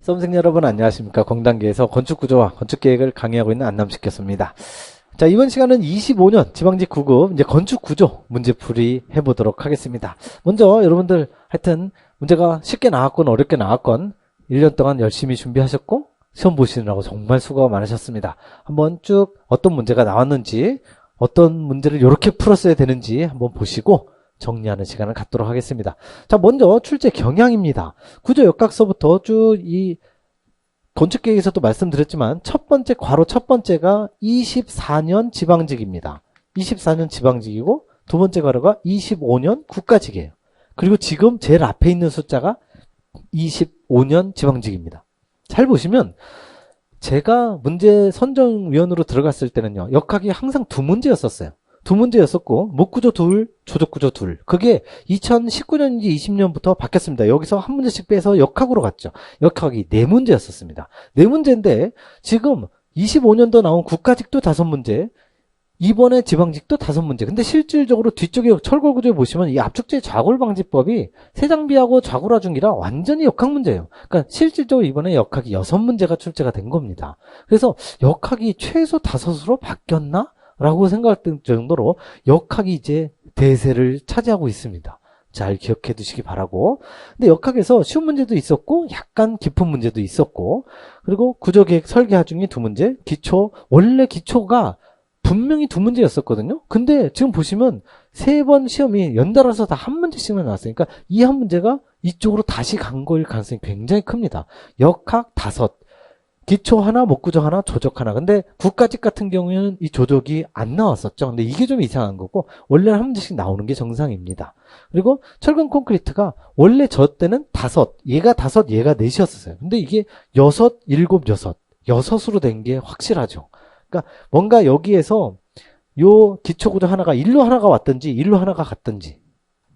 수험생 여러분 안녕하십니까. 공단계에서 건축구조와 건축계획을 강의하고 있는 안남식교수입니다. 자, 이번 시간은 25년 지방직 9급 이제 건축구조 문제풀이 해보도록 하겠습니다. 먼저 여러분들 하여튼 문제가 쉽게 나왔건 어렵게 나왔건 1년 동안 열심히 준비하셨고 시험 보시느라고 정말 수고가 많으셨습니다. 한번 쭉 어떤 문제가 나왔는지 어떤 문제를 이렇게 풀었어야 되는지 한번 보시고 정리하는 시간을 갖도록 하겠습니다. 자, 먼저 출제 경향입니다. 구조 역학서부터 쭉 이 건축계획에서도 말씀드렸지만 첫 번째 괄호 첫 번째가 24년 지방직입니다. 24년 지방직이고 두 번째 괄호가 25년 국가직이에요. 그리고 지금 제일 앞에 있는 숫자가 25년 지방직입니다. 잘 보시면 제가 문제 선정위원으로 들어갔을 때는요. 역학이 항상 두 문제였었어요. 두 문제였었고 목구조 둘, 조적구조 둘. 그게 2019년인지 20년부터 바뀌었습니다. 여기서 한 문제씩 빼서 역학으로 갔죠. 역학이 네 문제였었습니다. 네 문제인데 지금 25년도 나온 국가직도 5문제, 이번에 지방직도 5문제. 근데 실질적으로 뒤쪽에 철골구조에 보시면 이 압축제 좌골방지법이 세장비하고 좌골하중이라 완전히 역학 문제예요. 그러니까 실질적으로 이번에 역학이 6문제가 출제가 된 겁니다. 그래서 역학이 최소 5으로 바뀌었나? 라고 생각할 정도로 역학이 이제 대세를 차지하고 있습니다. 잘 기억해 두시기 바라고. 근데 역학에서 쉬운 문제도 있었고 약간 깊은 문제도 있었고 그리고 구조계획 설계하중이 2문제, 기초 원래 기초가 분명히 2문제였었거든요. 근데 지금 보시면 3번 시험이 연달아서 다 한 문제씩만 나왔어요. 그러니까 이 한 문제가 이쪽으로 다시 간 거일 가능성이 굉장히 큽니다. 역학 5, 기초 하나, 목구조 하나, 조적 하나. 근데 국가직 같은 경우에는 이 조적이 안 나왔었죠. 근데 이게 좀 이상한 거고 원래는 한 문제씩 나오는 게 정상입니다. 그리고 철근 콘크리트가 원래 저 때는 5, 얘가 5, 얘가 4이었어요. 근데 이게 6, 7, 6으로 된 게 확실하죠. 그러니까 뭔가 여기에서 요 기초구조 하나가 일로 하나가 왔든지 일로 하나가 갔든지.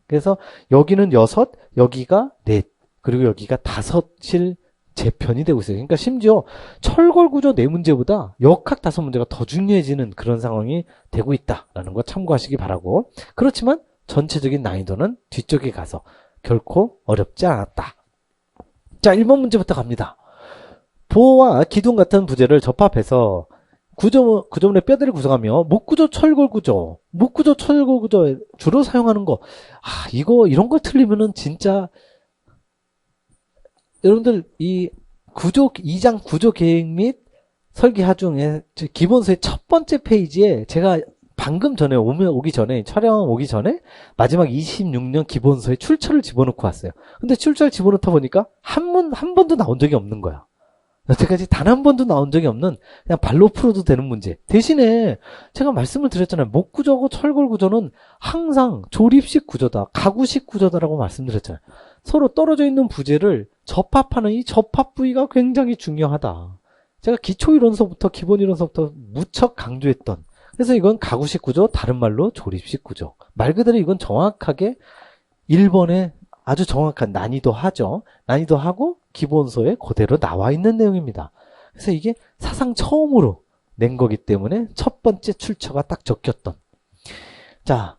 그래서 여기는 6, 여기가 4, 그리고 여기가 5일 재편이 되고 있어요. 그러니까 심지어 철골구조 4문제보다 역학 5문제가 더 중요해지는 그런 상황이 되고 있다라는 거 참고하시기 바라고. 그렇지만 전체적인 난이도는 뒤쪽에 가서 결코 어렵지 않았다. 자, 1번 문제부터 갑니다. 보호와 기둥 같은 부재를 접합해서 구조물의 뼈대를 구성하며 목구조 철골구조, 목구조 철골구조에 주로 사용하는 거. 이런 걸 틀리면은 진짜 여러분들 이 구조 2장 구조 계획 및 설계 하중의 기본서의 첫 번째 페이지에 제가 방금 전에 오기 전에 촬영 오기 전에 마지막 26년 기본서에 출처를 집어넣고 왔어요. 근데 출처를 집어넣다 보니까 한 번도 나온 적이 없는 거야. 여태까지 단 한 번도 나온 적이 없는 그냥 발로 풀어도 되는 문제. 대신에 제가 말씀을 드렸잖아요. 목구조하고 철골구조는 항상 조립식 구조다, 가구식 구조다라고 말씀드렸잖아요. 서로 떨어져 있는 부재를 접합하는 이 접합 부위가 굉장히 중요하다. 제가 기초이론서부터 기본이론서부터 무척 강조했던. 그래서 이건 가구식 구조, 다른 말로 조립식 구조. 말 그대로 이건 정확하게 1번에 아주 정확한 난이도 하죠. 난이도 하고 기본서에 그대로 나와 있는 내용입니다. 그래서 이게 사상 처음으로 낸 거기 때문에 첫 번째 출처가 딱 적혔던. 자,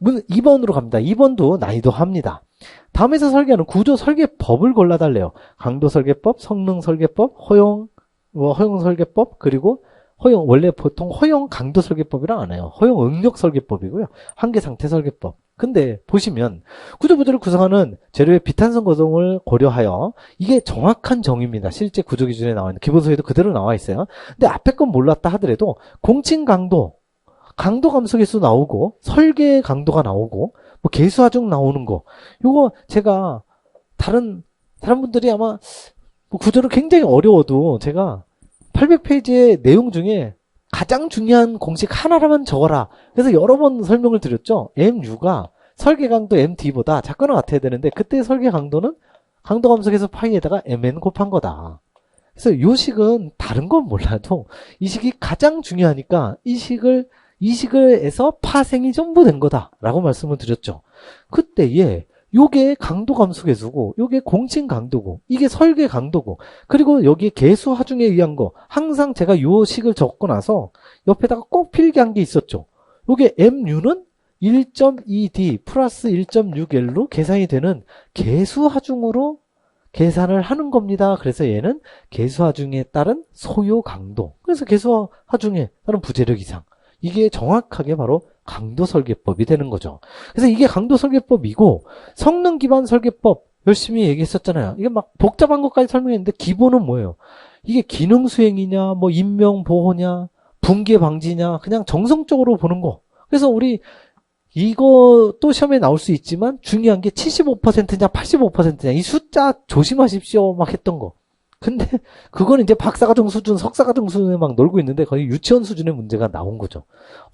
2번으로 갑니다. 2번도 난이도 합니다. 다음에서 설계하는 구조 설계법을 골라달래요. 강도 설계법, 성능 설계법, 허용 설계법, 그리고 원래 보통 허용 강도 설계법이랑 안 해요. 허용 응력 설계법이고요. 한계 상태 설계법. 근데 보시면 구조 부재를 구성하는 재료의 비탄성 거동을 고려하여 이게 정확한 정의입니다. 실제 구조 기준에 나와 있는 기본서에도 그대로 나와 있어요. 근데 앞에 건 몰랐다 하더라도 공칭 강도 감소 계수 나오고 설계 강도가 나오고 뭐 계수 하중 나오는 거. 요거 제가 다른 분들이 아마 뭐 구조를 굉장히 어려워도 제가 800페이지의 내용 중에 가장 중요한 공식 하나라만 적어라. 그래서 여러 번 설명을 드렸죠. MU가 설계 강도 MD보다 작거나 같아야 되는데 그때 설계 강도는 강도 감소계수 파이에다가 MN 곱한 거다. 그래서 요 식은 다른 건 몰라도 이 식이 가장 중요하니까 이 식을에서 파생이 전부 된 거다라고 말씀을 드렸죠. 그때에 요게 강도 감소계수고 요게 공칭 강도고 이게 설계 강도고 그리고 여기에 계수 하중에 의한 거 항상 제가 요 식을 적고 나서 옆에다가 꼭 필기한 게 있었죠. 요게 MU는 1.2D 플러스 1.6L로 계산이 되는 계수 하중으로 계산을 하는 겁니다. 그래서 얘는 계수하중에 따른 소요 강도. 그래서 계수하중에 따른 부재력 이상. 이게 정확하게 바로 강도 설계법이 되는 거죠. 그래서 이게 강도 설계법이고 성능 기반 설계법 열심히 얘기했었잖아요. 이게 막 복잡한 것까지 설명했는데 기본은 뭐예요? 이게 기능 수행이냐, 뭐 인명 보호냐, 붕괴 방지냐, 그냥 정성적으로 보는 거. 그래서 우리 이거 또 시험에 나올 수 있지만 중요한 게 75%냐 85%냐 이 숫자 조심하십시오 막 했던 거. 근데 그건 이제 박사과정 수준, 석사과정 수준에 막 놀고 있는데 거의 유치원 수준의 문제가 나온 거죠.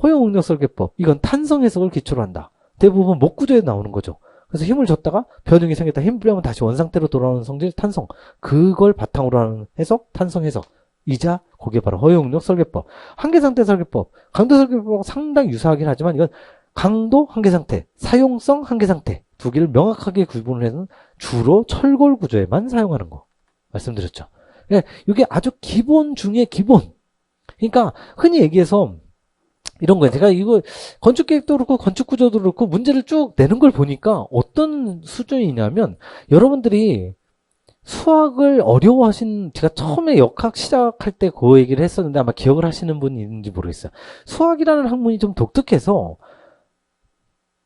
허용 응력 설계법 이건 탄성 해석을 기초로 한다. 대부분 목구조에 나오는 거죠. 그래서 힘을 줬다가 변형이 생겼다. 힘 풀려면 다시 원상태로 돌아오는 성질 탄성. 그걸 바탕으로 하는 해석, 탄성 해석. 이자 그게 바로 허용 응력 설계법. 한계상태 설계법. 강도 설계법하고 상당히 유사하긴 하지만 이건 강도 한계상태, 사용성 한계상태 두 개를 명확하게 구분을 해서 주로 철골 구조에만 사용하는 거 말씀드렸죠. 이게 아주 기본 중에 기본. 그러니까 흔히 얘기해서 이런 거예요. 제가 이거 건축계획도 그렇고 건축구조도 그렇고 문제를 쭉 내는 걸 보니까 어떤 수준이냐면 여러분들이 수학을 어려워하신, 제가 처음에 역학 시작할 때 그 얘기를 했었는데 아마 기억을 하시는 분이 있는지 모르겠어요. 수학이라는 학문이 좀 독특해서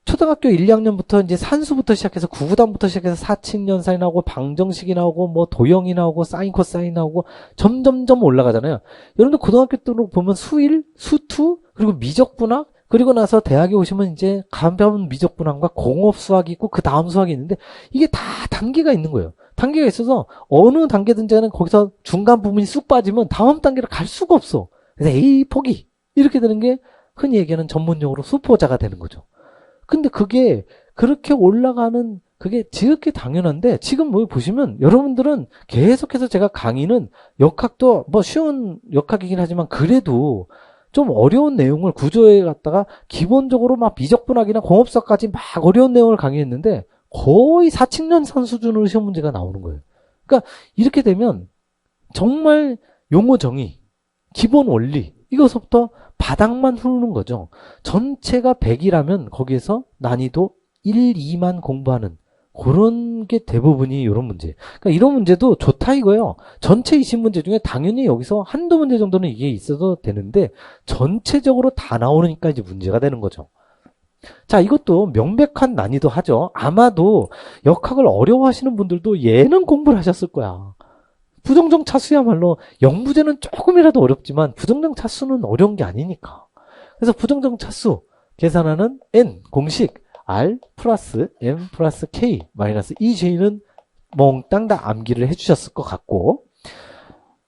초등학교 1, 2학년부터 이제 산수부터 시작해서 구구단부터 시작해서 사칙연산이 나오고 방정식이 나오고 뭐 도형이 나오고 사인 코사인 나오고 점점점 올라가잖아요. 여러분들 고등학교 때로 보면 수1, 수2 그리고 미적분학 그리고 나서 대학에 오시면 이제 가벼운 미적분학과 공업수학이 있고 그 다음 수학이 있는데 이게 다 단계가 있는 거예요. 단계가 있어서 어느 단계든지는 거기서 중간 부분이 쑥 빠지면 다음 단계로 갈 수가 없어. 그래서 에이 포기 이렇게 되는 게 흔히 얘기하는 전문용어로 수포자가 되는 거죠. 근데 그게 그렇게 올라가는 그게 지극히 당연한데 지금 뭐 보시면 여러분들은 계속해서 제가 강의는 역학도 뭐 쉬운 역학이긴 하지만 그래도 좀 어려운 내용을 구조에 갖다가 기본적으로 막 미적분학이나 공업수학까지 막 어려운 내용을 강의했는데 거의 사칙연산 수준으로 시험 문제가 나오는 거예요. 그러니까 이렇게 되면 정말 용어 정의, 기본 원리 이것부터 바닥만 흐르는 거죠. 전체가 100이라면 거기에서 난이도 1, 2만 공부하는 그런 게 대부분이 이런 문제. 그러니까 이런 문제도 좋다 이거예요. 전체 20문제 중에 당연히 여기서 한두 문제 정도는 이게 있어도 되는데 전체적으로 다 나오니까 이제 문제가 되는 거죠. 자, 이것도 명백한 난이도 하죠. 아마도 역학을 어려워하시는 분들도 얘는 공부를 하셨을 거야. 부정정 차수야말로 영부제는 조금이라도 어렵지만 부정정 차수는 어려운 게 아니니까. 그래서 부정정 차수 계산하는 n 공식 r 플러스 m 플러스 k 마이너스 ej는 몽땅 다 암기를 해주셨을 것 같고,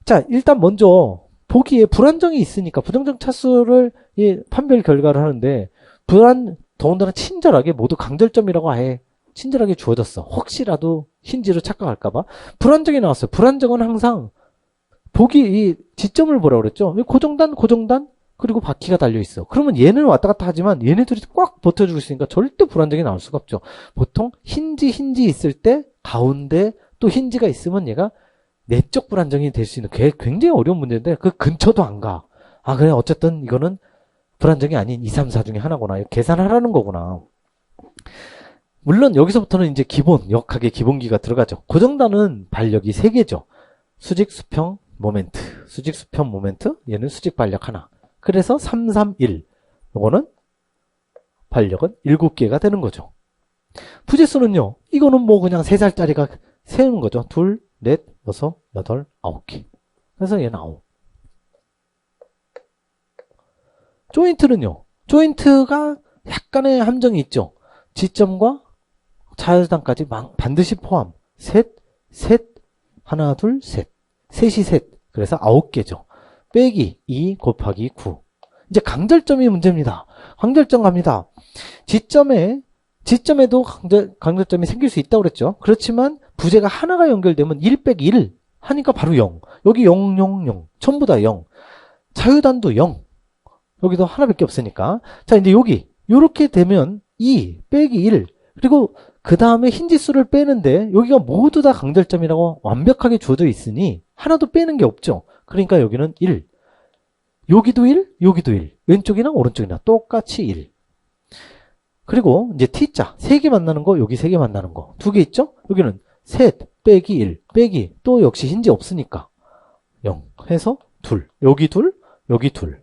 자 일단 먼저 보기에 불안정이 있으니까 부정정 차수를 판별 결과를 하는데 더군다나 친절하게 모두 강절점이라고 아예 친절하게 주어졌어. 혹시라도 힌지로 착각할까봐. 불안정이 나왔어요. 불안정은 항상 보기 이 지점을 뭐라 그랬죠? 고정단, 그리고 바퀴가 달려있어. 그러면 얘는 왔다 갔다 하지만 얘네들이 꽉 버텨주고 있으니까 절대 불안정이 나올 수가 없죠. 보통 힌지 있을 때 가운데 또 힌지가 있으면 얘가 내적 불안정이 될 수 있는 굉장히 어려운 문제인데 그 근처도 안 가. 아 그래 어쨌든 이거는 불안정이 아닌 2, 3, 4 중에 하나구나. 계산하라는 거구나. 물론 여기서부터는 이제 기본, 역학의 기본기가 들어가죠. 고정단은 반력이 3개죠. 수직, 수평, 모멘트. 수직, 수평, 모멘트. 얘는 수직 반력 하나. 그래서 3, 3, 1. 요거는 반력은 7개가 되는 거죠. 부재수는요. 이거는 뭐 그냥 3살짜리가 세우는 거죠. 2, 4, 6, 8, 9개. 그래서 얘는 9. 조인트는요. 조인트가 약간의 함정이 있죠. 지점과 자유단까지 반드시 포함. 셋, 하나, 둘, 셋. 셋이 셋. 그래서 9개죠. 빼기 2 곱하기 9. 이제 강절점이 문제입니다. 강절점 갑니다. 지점에도 강절점이 생길 수 있다고 그랬죠. 그렇지만 부재가 하나가 연결되면 1 빼기 1 하니까 바로 0. 여기 0, 0, 0. 전부 다 0. 자유단도 0. 여기도 하나밖에 없으니까. 자, 이제 여기 요렇게 되면 2 빼기 1 그리고 그 다음에 힌지수를 빼는데 여기가 모두 다 강절점이라고 완벽하게 주어져 있으니 하나도 빼는 게 없죠. 그러니까 여기는 1. 여기도 1, 여기도 1. 왼쪽이나 오른쪽이나 똑같이 1. 그리고 이제 T자 3개 만나는 거, 여기 3개 만나는 거 2개 있죠? 여기는 셋 빼기 1 빼기 또 역시 힌지 없으니까 0 해서 둘. 여기 둘, 여기 둘.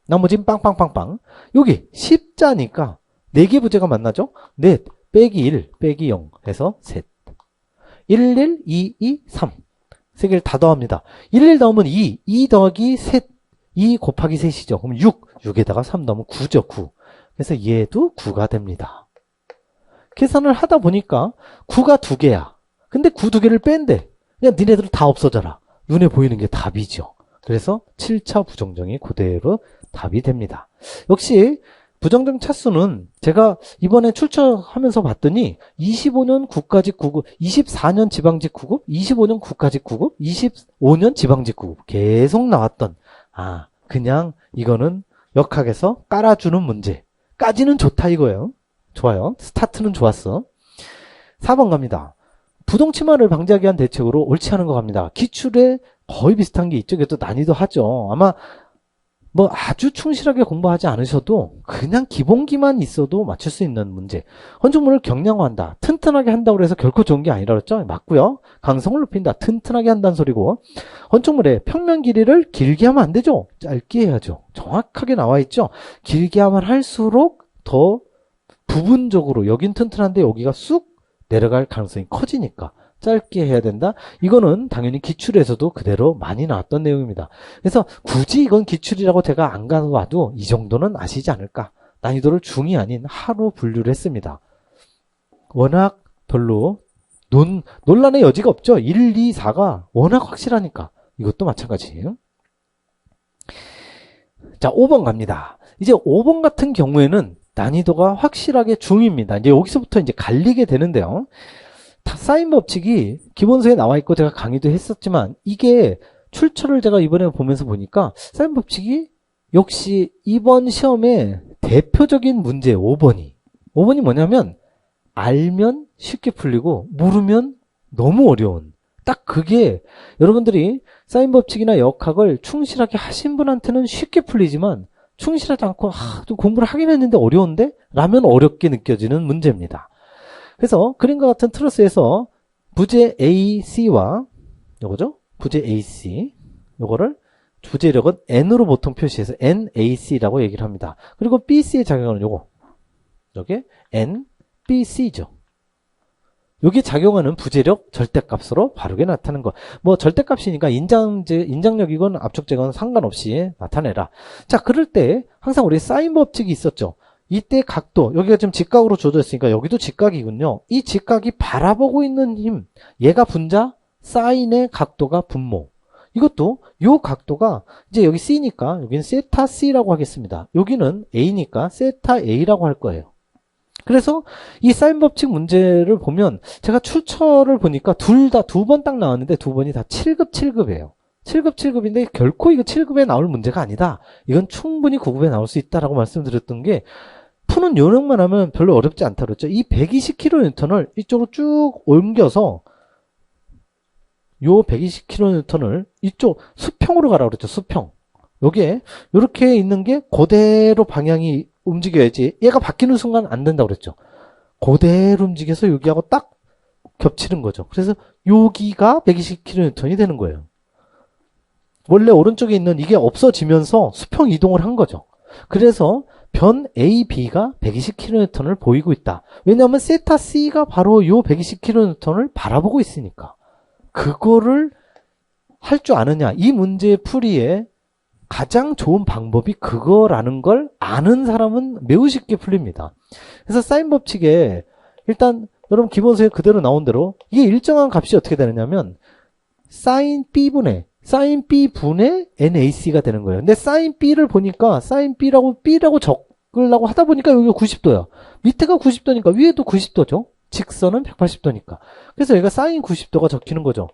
나머지는 빵빵빵빵. 여기 10자니까 4개 부재가 만나죠? 넷 빼기 1 빼기 0 해서 셋. 1, 2, 2, 3. 3개를 다 더합니다. 1 더하면 2 더하기 셋. 2 곱하기 셋이죠. 그럼 6에다가 3 더하면 9죠, 9. 그래서 얘도 9가 됩니다. 계산을 하다 보니까 9가 2개야. 근데 9 2개를 뺀대. 그냥 니네들 다 없어져라. 눈에 보이는 게 답이죠. 그래서 7차 부정정이 그대로 답이 됩니다. 역시 부정정 차수는 제가 이번에 출처하면서 봤더니 25년 국가직 9급, 24년 지방직 9급, 25년 국가직 9급, 25년 지방직 9급 계속 나왔던 그냥 이거는 역학에서 깔아주는 문제까지는 좋다 이거예요. 좋아요. 스타트는 좋았어. 4번 갑니다. 부동치마를 방지하기 위한 대책으로 옳지 않은 거 갑니다. 기출에 거의 비슷한 게 있죠. 이게 또 난이도 하죠. 아마 뭐 아주 충실하게 공부하지 않으셔도 그냥 기본기만 있어도 맞출 수 있는 문제. 건축물을 경량화한다. 튼튼하게 한다고 해서 결코 좋은 게 아니라 그랬죠. 맞고요. 강성을 높인다. 튼튼하게 한다는 소리고. 건축물의 평면 길이를 길게 하면 안 되죠. 짧게 해야죠. 정확하게 나와 있죠. 길게 하면 할수록 더 부분적으로 여긴 튼튼한데 여기가 쑥 내려갈 가능성이 커지니까 짧게 해야 된다. 이거는 당연히 기출에서도 그대로 많이 나왔던 내용입니다. 그래서 굳이 이건 기출이라고 제가 안 가봐도 이 정도는 아시지 않을까. 난이도를 중이 아닌 하로 분류를 했습니다. 워낙 별로 논란의 여지가 없죠. 1, 2, 4가 워낙 확실하니까. 이것도 마찬가지예요. 자, 5번 갑니다. 이제 5번 같은 경우에는 난이도가 확실하게 중입니다. 이제 여기서부터 이제 갈리게 되는데요. 사인 법칙이 기본서에 나와 있고 제가 강의도 했었지만 이게 출처를 제가 이번에 보면서 보니까 사인 법칙이 역시 이번 시험의 대표적인 문제 5번이 뭐냐면 알면 쉽게 풀리고 모르면 너무 어려운 딱 그게 여러분들이 사인 법칙이나 역학을 충실하게 하신 분한테는 쉽게 풀리지만 충실하지 않고 좀 공부를 하긴 했는데 어려운데? 라면 어렵게 느껴지는 문제입니다. 그래서 그림과 같은 트러스에서 부재 AC와 요거죠? 부재 AC 요거를 부재력은 N으로 보통 표시해서 NAC라고 얘기를 합니다. 그리고 BC의 작용은 요게 NBC죠. 여기 작용하는 부재력 절대값으로 바르게 나타나는 거. 뭐 절대값이니까 인장력이건 압축제건 상관없이 나타내라. 자, 그럴 때 항상 우리 사인 법칙이 있었죠. 이때 각도, 여기가 지금 직각으로 주어져 있으니까 여기도 직각이군요. 이 직각이 바라보고 있는 힘, 얘가 분자, 사인의 각도가 분모. 이것도 요 각도가 이제 여기 C니까 여기는 세타 C라고 하겠습니다. 여기는 A니까 세타 A라고 할 거예요. 그래서 이 사인 법칙 문제를 보면 제가 출처를 보니까 둘 다 2번 딱 나왔는데 2번이 다 7급 7급이에요. 7급 7급인데 결코 이거 7급에 나올 문제가 아니다. 이건 충분히 9급에 나올 수 있다라고 말씀드렸던 게 푸는 요령만 하면 별로 어렵지 않다 그랬죠. 이 120kN을 이쪽으로 쭉 옮겨서 요 120kN을 이쪽 수평으로 가라 그랬죠. 수평. 여기에 이렇게 있는 게 그대로 방향이 움직여야지 얘가 바뀌는 순간 안 된다고 그랬죠. 그대로 움직여서 여기하고 딱 겹치는 거죠. 그래서 여기가 120kN이 되는 거예요. 원래 오른쪽에 있는 이게 없어지면서 수평 이동을 한 거죠. 그래서 변 A, B가 120kN을 보이고 있다. 왜냐하면 세타 C가 바로 요 120kN을 바라보고 있으니까. 그거를 할 줄 아느냐. 이 문제 풀이에 가장 좋은 방법이 그거라는 걸 아는 사람은 매우 쉽게 풀립니다. 그래서 사인 법칙에 일단 여러분 기본서에 그대로 나온 대로 이게 일정한 값이 어떻게 되느냐면 사인 B분의 NAC가 되는 거예요. 근데 사인 B를 보니까 사인 B라고 적으려고 하다 보니까 여기가 90도야. 밑에가 90도니까 위에도 90도죠. 직선은 180도니까. 그래서 여기가 사인 90도가 적히는 거죠.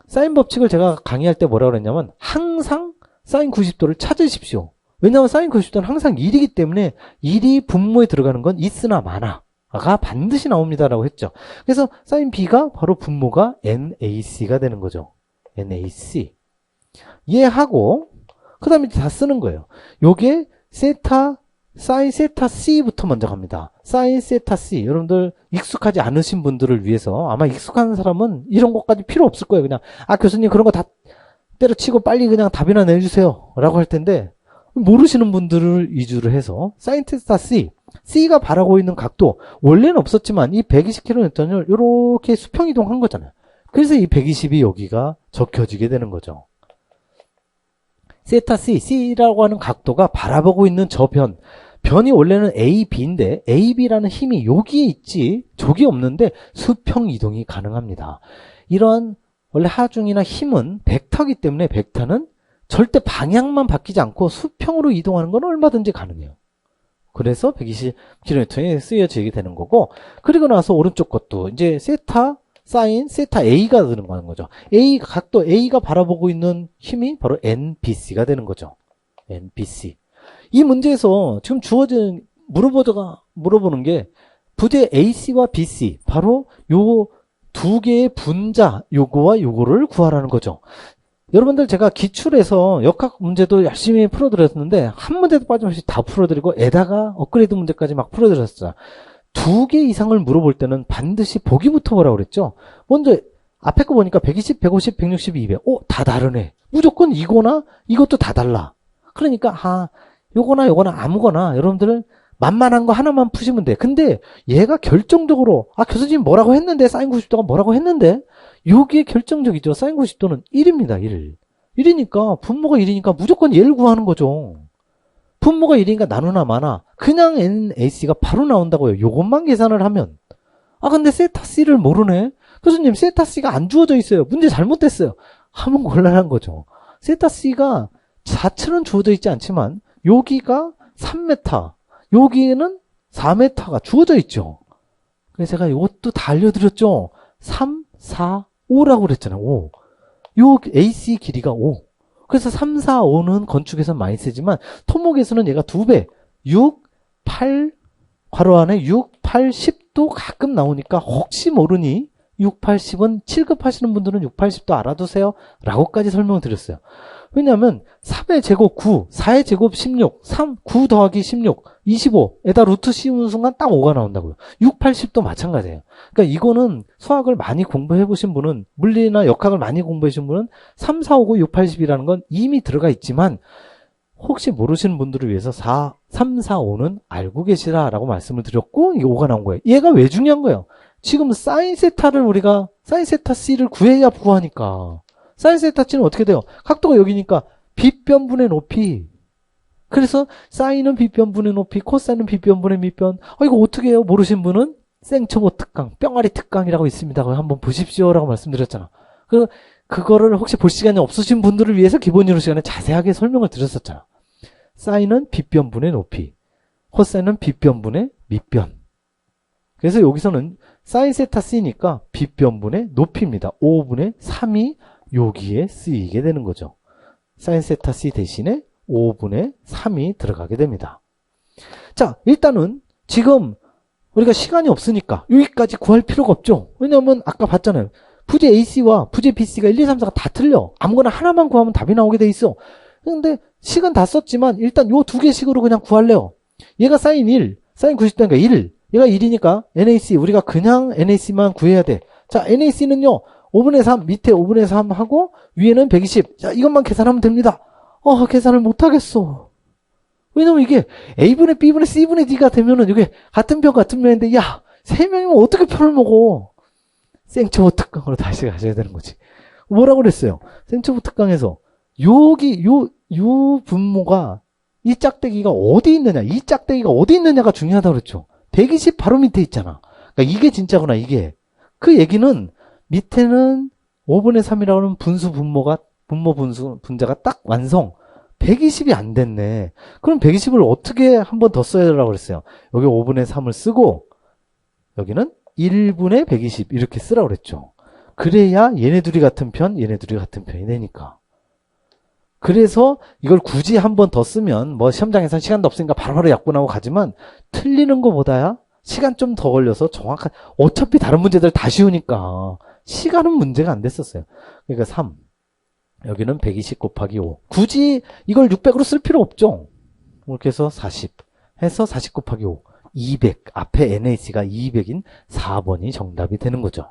사인 법칙을 제가 강의할 때 뭐라고 그랬냐면 항상 사인 90도를 찾으십시오. 왜냐하면 사인 90도는 항상 1이기 때문에 1이 분모에 들어가는 건 있으나 마나가 반드시 나옵니다라고 했죠. 그래서 사인 B가 바로 분모가 NAC가 되는 거죠. NAC. 얘하고 그 다음에 다 쓰는 거예요. 요게 세타 사인 세타 C부터 먼저 갑니다. 사인 세타 C. 여러분들 익숙하지 않으신 분들을 위해서 아마 익숙한 사람은 이런 것까지 필요 없을 거예요. 그냥 교수님 그런 거 다 때려치고 빨리 그냥 답이나 내주세요 라고 할 텐데 모르시는 분들을 위주로 해서 사인 세타 C. C가 바라고 있는 각도 원래는 없었지만 이 120kN을 이렇게 수평 이동한 거잖아요. 그래서 이 120이 여기가 적혀지게 되는 거죠. 세타 C, C라고 하는 각도가 바라보고 있는 저 변이 원래는 AB인데 AB라는 힘이 여기에 있지 저기 없는데 수평 이동이 가능합니다. 이러한 원래 하중이나 힘은 벡터이기 때문에 벡터는 절대 방향만 바뀌지 않고 수평으로 이동하는 건 얼마든지 가능해요. 그래서 120kN에 쓰여지게 되는 거고, 그리고 나서 오른쪽 것도 이제 세타 사인 세타 A가 되는 거죠. 각도 A가 바라보고 있는 힘이 바로 NBC가 되는 거죠. NBC. 이 문제에서 지금 주어진 물어보는 게 부재 AC와 BC 바로 요 두 개의 분자 요거와 요거를 구하라는 거죠. 여러분들 제가 기출에서 역학 문제도 열심히 풀어드렸는데 한 문제도 빠짐없이 다 풀어드리고 에다가 업그레이드 문제까지 막 풀어드렸어요. 2개 이상을 물어볼 때는 반드시 보기부터 보라고 그랬죠. 먼저 앞에 거 보니까 120, 150, 160, 200. 다 다르네. 무조건 이거나 이것도 다 달라. 그러니까 요거나 아무거나 여러분들은 만만한 거 하나만 푸시면 돼. 근데 얘가 결정적으로 교수님 뭐라고 했는데 사인 90도가 뭐라고 했는데 요게 결정적이죠. 사인 90도는 1입니다. 1. 1이니까 분모가 1이니까 무조건 얘를 구하는 거죠. 분모가 1이니까 나누나 마나 그냥 NAC가 바로 나온다고요. 요것만 계산을 하면. 근데 세타 C를 모르네. 교수님 세타 C가 안 주어져 있어요. 문제 잘못됐어요. 하면 곤란한 거죠. 세타 C가 자체는 주어져 있지 않지만 여기가 3m, 여기에는 4m가 주어져 있죠. 그래서 제가 이것도 다 알려드렸죠. 3, 4, 5라고 그랬잖아요. 5. 요 AC 길이가 5. 그래서 3, 4, 5는 건축에서 많이 쓰지만 토목에서는 얘가 2배 6, 8 괄호 안에 6, 8, 10도 가끔 나오니까 혹시 모르니 6, 8, 10은 7급 하시는 분들은 6, 8, 10도 알아두세요 라고까지 설명을 드렸어요. 왜냐하면 3의 제곱 9, 4의 제곱 16, 9 더하기 16, 25에다 루트 씌우는 순간 딱 5가 나온다고요. 6, 8, 10도 마찬가지예요. 그러니까 이거는 수학을 많이 공부해 보신 분은, 물리나 역학을 많이 공부해 보신 분은 3, 4, 5, 6, 8, 10이라는 건 이미 들어가 있지만 혹시 모르시는 분들을 위해서 3, 4, 5는 알고 계시라라고 말씀을 드렸고 이게 5가 나온 거예요. 얘가 왜 중요한 거예요? 지금 사인 세타를 우리가 사인 세타 C를 구해야 구하니까 사인 세타 C는 어떻게 돼요? 각도가 여기니까 빗변분의 높이. 그래서 사인은 빗변분의 높이, 코사인은 빗변분의 밑변. 이거 어떻게 해요? 모르신 분은 생초보 특강, 뿅아리 특강이라고 있습니다. 한번 보십시오라고 말씀드렸잖아. 그거를 혹시 볼 시간이 없으신 분들을 위해서 기본이론 시간에 자세하게 설명을 드렸었잖아. 사인은 빗변분의 높이, 코사인은 빗변분의 밑변. 그래서 여기서는 사인 세타 C니까 빗변분의 높이입니다. 5분의 3이 여기에 쓰이게 되는 거죠. 사인 세타 C 대신에 5분의 3이 들어가게 됩니다. 자, 일단은 지금 우리가 시간이 없으니까 여기까지 구할 필요가 없죠. 왜냐하면 아까 봤잖아요. 부재 AC와 부재 BC가 1, 2, 3, 4가 다 틀려. 아무거나 하나만 구하면 답이 나오게 돼 있어. 근데 식은 다 썼지만 일단 요 두 개식으로 그냥 구할래요. 얘가 사인 1, 사인 90도니까 1. 얘가 1이니까 NAC, 우리가 그냥 NAC만 구해야 돼. 자, NAC는요. 5분의 3, 밑에 5분의 3 하고 위에는 120. 자, 이것만 계산하면 됩니다. 계산을 못하겠어. 왜냐면 이게 A분의 B분의 C분의 D가 되면은 이게 같은 편 같은 면인데 야, 3명이면 어떻게 편을 먹어? 생초보 특강으로 다시 가셔야 되는 거지. 뭐라고 그랬어요? 생초보 특강에서 여기 요 분모가 이 짝대기가 어디 있느냐, 이 짝대기가 어디 있느냐가 중요하다고 그랬죠. 120 바로 밑에 있잖아. 그러니까 이게 진짜구나, 이게. 그 얘기는 밑에는 5분의 3이라고 하는 분자가 딱 완성. 120이 안 됐네. 그럼 120을 어떻게 한 번 더 써야 되라고 그랬어요? 여기 5분의 3을 쓰고, 여기는 1분의 120 이렇게 쓰라고 그랬죠. 그래야 얘네 둘이 같은 편, 얘네 둘이 같은 편이 되니까. 그래서 이걸 굳이 한 번 더 쓰면 시험장에서 시간도 없으니까 바로바로 약분하고 가지만 틀리는 것보다야 시간 좀 더 걸려서 정확한, 어차피 다른 문제들 다 쉬우니까 시간은 문제가 안 됐었어요. 그러니까 3, 여기는 120 곱하기 5. 굳이 이걸 600으로 쓸 필요 없죠. 이렇게 해서 40, 해서 40 곱하기 5. 200. 앞에 NAC가 200인 4번이 정답이 되는 거죠.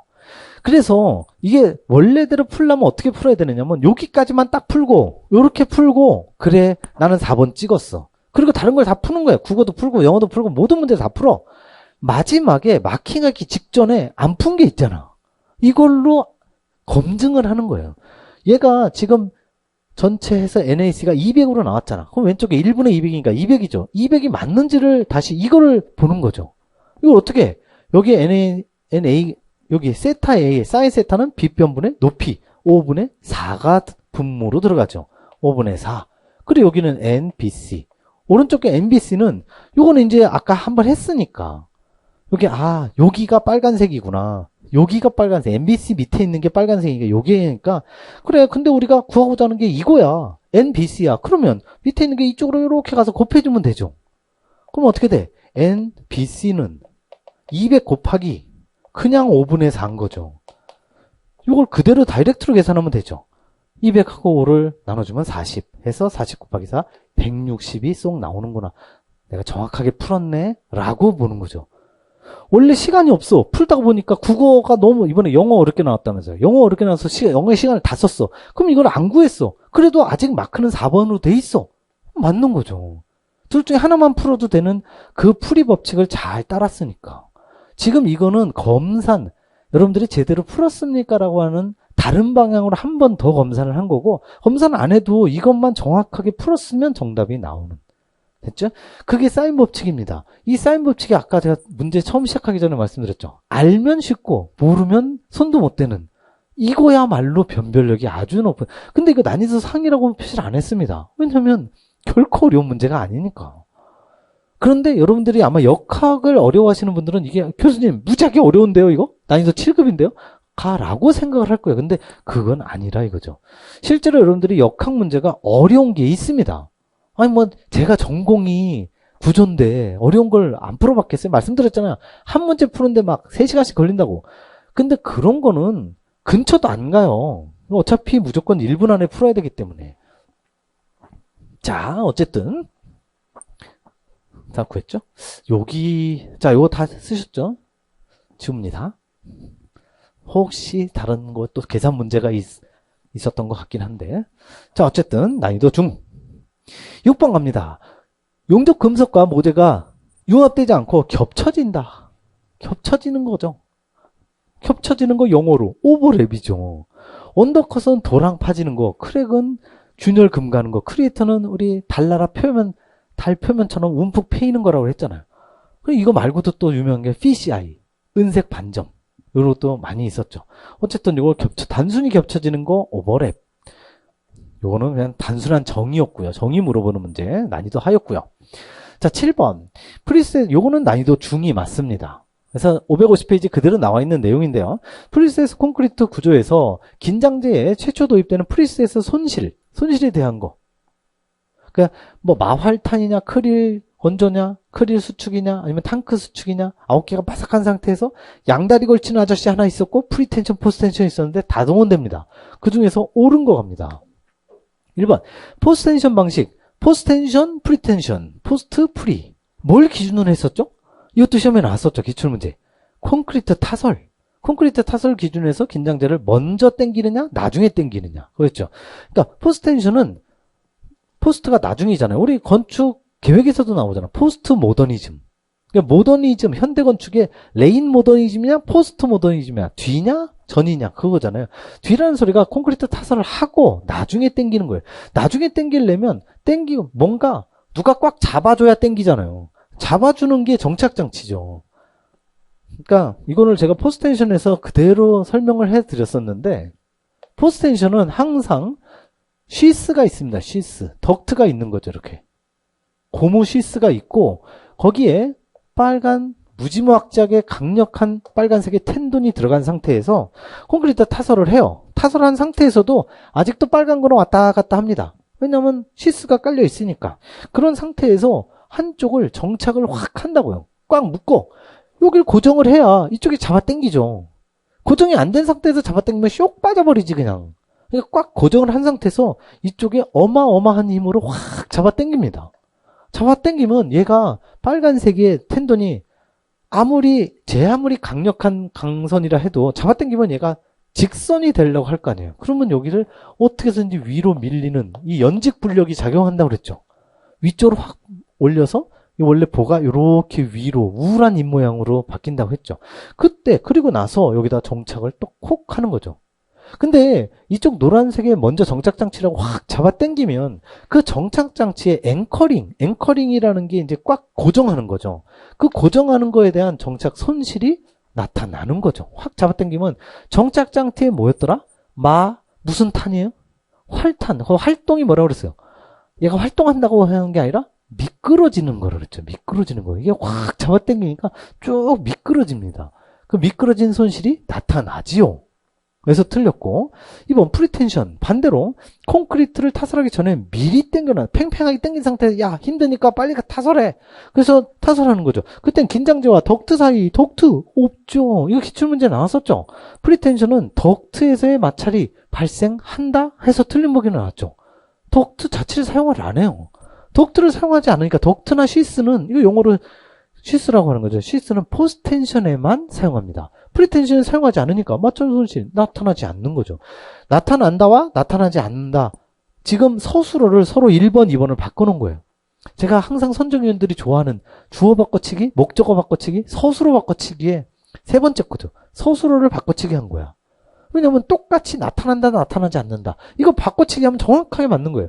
그래서 이게 원래대로 풀려면 어떻게 풀어야 되느냐면 여기까지만 딱 풀고 요렇게 풀고 그래 나는 4번 찍었어. 그리고 다른 걸 다 푸는 거야. 국어도 풀고 영어도 풀고 모든 문제 다 풀어. 마지막에 마킹하기 직전에 안 푼 게 있잖아. 이걸로 검증을 하는 거예요. 얘가 지금 전체 해서 NAC가 200으로 나왔잖아. 그럼 왼쪽에 1분의 200이니까 200이죠. 200이 맞는지를 다시 이거를 보는 거죠. 이걸 어떻게 해? 여기 NA 여기 세타 A의 사인 세타는 빗변분의 높이 5분의 4가 분모로 들어가죠. 5분의 4. 그리고 여기는 NBC. 오른쪽에 NBC는 요거는 이제 아까 한번 했으니까 여기 여기가 빨간색이구나. 여기가 빨간색. NBC 밑에 있는 게 빨간색이니까 여기니까 그래. 근데 우리가 구하고자 하는 게 이거야. NBC야. 그러면 밑에 있는 게 이쪽으로 이렇게 가서 곱해주면 되죠. 그럼 어떻게 돼? NBC는 200 곱하기 그냥 5분의 4인 거죠. 이걸 그대로 다이렉트로 계산하면 되죠. 200하고 5를 나눠주면 40 해서 40 곱하기 4 160이 쏙 나오는구나. 내가 정확하게 풀었네 라고 보는 거죠. 원래 시간이 없어. 풀다가 보니까 국어가 너무 이번에 영어 어렵게 나왔다면서요. 영어 어렵게 나와서 영어의 시간을 다 썼어. 그럼 이걸 안 구했어. 그래도 아직 마크는 4번으로 돼 있어. 맞는 거죠. 둘 중에 하나만 풀어도 되는 그 풀이 법칙을 잘 따랐으니까. 지금 이거는 검산, 여러분들이 제대로 풀었습니까? 라고 하는 다른 방향으로 한 번 더 검사를 한 거고, 검사는 안 해도 이것만 정확하게 풀었으면 정답이 나오는. 됐죠? 그게 사인 법칙입니다. 이 사인 법칙이 아까 제가 문제 처음 시작하기 전에 말씀드렸죠. 알면 쉽고 모르면 손도 못 대는 이거야말로 변별력이 아주 높은. 근데 이거 난이도 상이라고 표시를 안 했습니다. 왜냐면 결코 어려운 문제가 아니니까. 그런데 여러분들이 아마 역학을 어려워하시는 분들은 이게 교수님 무지하게 어려운데요 이거? 난이도 7급인데요? 라고 생각을 할 거예요. 근데 그건 아니라 이거죠. 실제로 여러분들이 역학 문제가 어려운 게 있습니다. 아니 뭐 제가 전공이 구조인데 어려운 걸 안 풀어봤겠어요? 말씀드렸잖아요. 한 문제 푸는데 막 3시간씩 걸린다고. 근데 그런 거는 근처도 안 가요. 어차피 무조건 1분 안에 풀어야 되기 때문에. 자, 어쨌든 다 구했죠? 여기 요거 다 쓰셨죠? 지웁니다. 혹시 다른 것도 계산 문제가 있었던 것 같긴 한데. 자, 어쨌든 난이도 중. 6번 갑니다. 용접 금속과 모재가 융합되지 않고 겹쳐진다. 겹쳐지는 거죠. 겹쳐지는 거 영어로 오버랩이죠. 언더컷은 도랑 파지는 거, 크랙은 균열 금가는 거, 크리에이터는 우리 달나라 달 표면처럼 움푹 패이는 거라고 했잖아요. 이거 말고도 또 유명한 게 피시아이, 은색 반점. 이런 것도 많이 있었죠. 어쨌든 이거 단순히 겹쳐지는 거 오버랩. 요거는 그냥 단순한 정의였고요. 정의 물어보는 문제, 난이도 하였고요. 자, 7번. 프리셋, 요거는 난이도 중이 맞습니다. 그래서 550페이지 그대로 나와 있는 내용인데요. 프리셋 콘크리트 구조에서 긴장재에 최초 도입되는 프리셋 손실에 대한 거. 그러니까 뭐 마활탄이냐, 크릴 원조냐, 크릴 수축이냐, 아니면 탕크 수축이냐, 9개가 바삭한 상태에서 양다리 걸치는 아저씨 하나 있었고 프리텐션, 포스텐션 있었는데 다 동원됩니다. 그 중에서 옳은 거 갑니다. 1번 포스텐션 방식, 포스텐션, 프리텐션, 포스트, 프리. 뭘 기준으로 했었죠? 이것도 시험에 나왔었죠. 기출문제. 콘크리트 타설 기준에서 긴장재를 먼저 당기느냐, 나중에 당기느냐. 그랬죠. 그러니까 포스텐션은 포스트가 나중이잖아요. 우리 건축 계획에서도 나오잖아. 포스트 모더니즘. 그러니까 모더니즘, 현대 건축의 레인 모더니즘이냐, 포스트 모더니즘이냐, 뒤냐, 전이냐, 그거잖아요. 뒤라는 소리가 콘크리트 타설을 하고 나중에 당기는 거예요. 나중에 당기려면 뭔가 누가 꽉 잡아줘야 당기잖아요. 잡아주는 게 정착장치죠. 그러니까 이거를 제가 포스텐션에서 그대로 설명을 해드렸었는데, 포스텐션은 항상 쉬스가 있습니다. 쉬스. 덕트가 있는 거죠. 이렇게. 고무 쉬스가 있고 거기에 빨간 무지막지하게 강력한 빨간색의 텐돈이 들어간 상태에서 콘크리트 타설을 해요. 타설한 상태에서도 아직도 빨간 거는 왔다 갔다 합니다. 왜냐하면 쉬스가 깔려 있으니까. 그런 상태에서 한쪽을 정착을 확 한다고요. 꽉 묶어. 여길 고정을 해야 이쪽이 잡아당기죠. 고정이 안 된 상태에서 잡아당기면 쇽 빠져버리지 그냥. 그러니까 꽉 고정을 한 상태에서 이쪽에 어마어마한 힘으로 확 잡아당깁니다. 잡아당기면 얘가 빨간색의 텐던이 제 아무리 강력한 강선이라 해도 잡아당기면 얘가 직선이 되려고 할 거 아니에요. 그러면 여기를 어떻게 해서든지 위로 밀리는 이 연직 불력이 작용한다고 그랬죠. 위쪽으로 확 올려서 원래 보가 이렇게 위로 우울한 입모양으로 바뀐다고 했죠. 그리고 나서 여기다 정착을 또 콕 하는 거죠. 근데 이쪽 노란색에 먼저 정착장치라고 확 잡아당기면 그 정착장치의 앵커링이라는 게 이제 꽉 고정하는 거죠. 그 고정하는 거에 대한 정착 손실이 나타나는 거죠. 확 잡아당기면 정착장치에 뭐였더라? 무슨 탄이에요? 활탄. 활동이 뭐라고 그랬어요? 얘가 활동한다고 하는 게 아니라 미끄러지는 거라 그랬죠. 미끄러지는 거. 이게 확 잡아당기니까 쭉 미끄러집니다. 그 미끄러진 손실이 나타나지요. 그래서 틀렸고, 이번 프리텐션 반대로 콘크리트를 타설하기 전에 미리 당겨놔. 팽팽하게 당긴 상태에서 야 힘드니까 빨리 타설해. 그래서 타설하는 거죠. 그땐 긴장재와 덕트 사이 덕트 없죠. 이거 기출문제 나왔었죠. 프리텐션은 덕트에서의 마찰이 발생한다 해서 틀린 보기 나왔죠. 덕트 자체를 사용을 안 해요. 덕트를 사용하지 않으니까 덕트나 시스는 이거 용어로 시스라고 하는 거죠. 시스는 포스텐션에만 사용합니다. 프리텐션을 사용하지 않으니까 마찰 손실 나타나지 않는 거죠. 나타난다와 나타나지 않는다. 지금 서술어를 서로 1번, 2번을 바꿔놓은 거예요. 제가 항상 선정위원들이 좋아하는 주어 바꿔치기, 목적어 바꿔치기, 서술어 바꿔치기의 세 번째 거죠. 서술어를 바꿔치기 한 거야. 왜냐면 똑같이 나타난다, 나타나지 않는다. 이거 바꿔치기 하면 정확하게 맞는 거예요.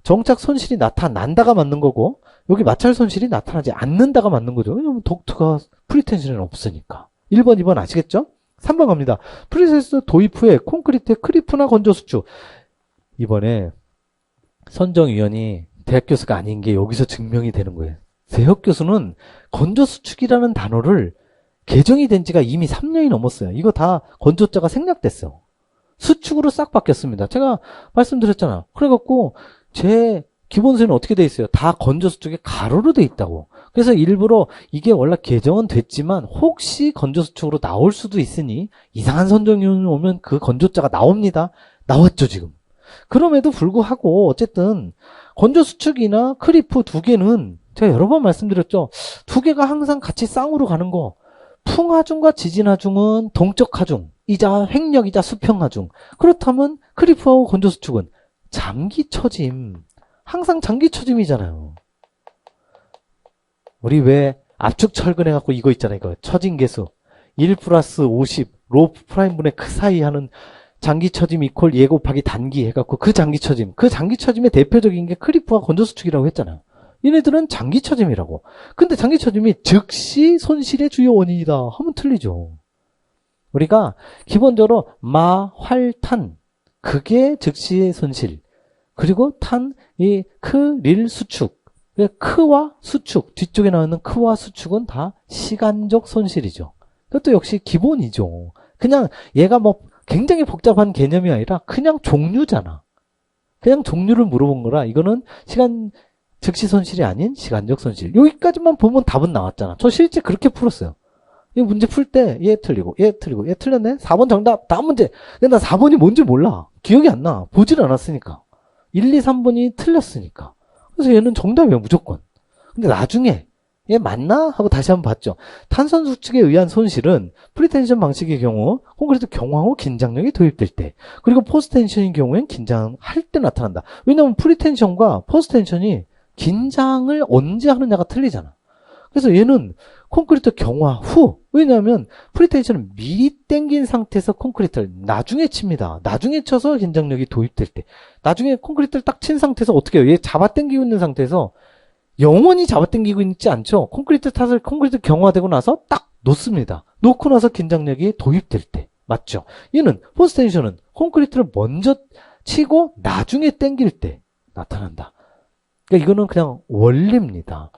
정착 손실이 나타난다가 맞는 거고 여기 마찰 손실이 나타나지 않는다가 맞는 거죠. 왜냐면 덕트가 프리텐션에는 없으니까. 1번, 2번 아시겠죠? 3번 갑니다. 프리세스 도입 후에 콘크리트의 크리프나 건조 수축. 이번에 선정위원이 대학 교수가 아닌 게 여기서 증명이 되는 거예요. 대학 교수는 건조 수축이라는 단어를 개정이 된 지가 이미 3년이 넘었어요. 이거 다 건조자가 생략됐어. 수축으로 싹 바뀌었습니다. 제가 말씀드렸잖아. 그래갖고 제 기본서에는 어떻게 돼 있어요? 다 건조 수축에 가로로 돼 있다고. 그래서 일부러 이게 원래 개정은 됐지만 혹시 건조 수축으로 나올 수도 있으니 이상한 선정위원이 오면 그 건조자가 나옵니다. 나왔죠 지금. 그럼에도 불구하고 어쨌든 건조 수축이나 크리프 두 개는 제가 여러 번 말씀드렸죠. 두 개가 항상 같이 쌍으로 가는 거. 풍하중과 지진하중은 동적 하중이자 횡력이자 수평하중. 그렇다면 크리프하고 건조 수축은 장기처짐. 항상 장기처짐이잖아요. 우리 왜 압축 철근해갖고 이거 있잖아요. 이거 처짐계수 1 플러스 50 로프 프라임분의 그 사이 하는 장기처짐 이퀄 예 곱하기 단기 해갖고 그 장기처짐의 대표적인 게 크리프와 건조수축이라고 했잖아요. 얘네들은 장기처짐이라고. 근데 장기처짐이 즉시 손실의 주요 원인이다 하면 틀리죠. 우리가 기본적으로 활탄 그게 즉시 손실. 그리고 릴 수축. 크와 수축, 뒤쪽에 나오는 크와 수축은 다 시간적 손실이죠. 그것도 역시 기본이죠. 그냥 얘가 뭐 굉장히 복잡한 개념이 아니라 그냥 종류잖아. 그냥 종류를 물어본 거라 이거는 즉시 손실이 아닌 시간적 손실. 여기까지만 보면 답은 나왔잖아. 저 실제 그렇게 풀었어요. 이 문제 풀 때 얘 틀리고 얘 틀렸네. 4번 정답. 다음 문제. 근데 나 4번이 뭔지 몰라. 기억이 안 나. 보질 않았으니까. 1, 2, 3번이 틀렸으니까. 그래서 얘는 정답이야 무조건. 근데 나중에 얘 맞나? 하고 다시 한번 봤죠. 탄선 수축에 의한 손실은 프리텐션 방식의 경우 콘크리트 경화후 긴장력이 도입될 때 그리고 포스텐션의 경우엔 긴장할 때 나타난다. 왜냐하면 프리텐션과 포스텐션이 긴장을 언제 하느냐가 틀리잖아. 그래서 얘는 콘크리트 경화 후. 왜냐하면 프리텐션은 미리 당긴 상태에서 콘크리트를 나중에 칩니다. 나중에 쳐서 긴장력이 도입될 때. 나중에 콘크리트를 딱 친 상태에서 어떻게 해요? 얘 잡아당기고 있는 상태에서 영원히 잡아당기고 있지 않죠. 콘크리트 경화되고 나서 딱 놓습니다. 놓고 나서 긴장력이 도입될 때. 맞죠? 얘는 포스텐션은 콘크리트를 먼저 치고 나중에 당길 때 나타난다. 그러니까 이거는 그냥 원리입니다.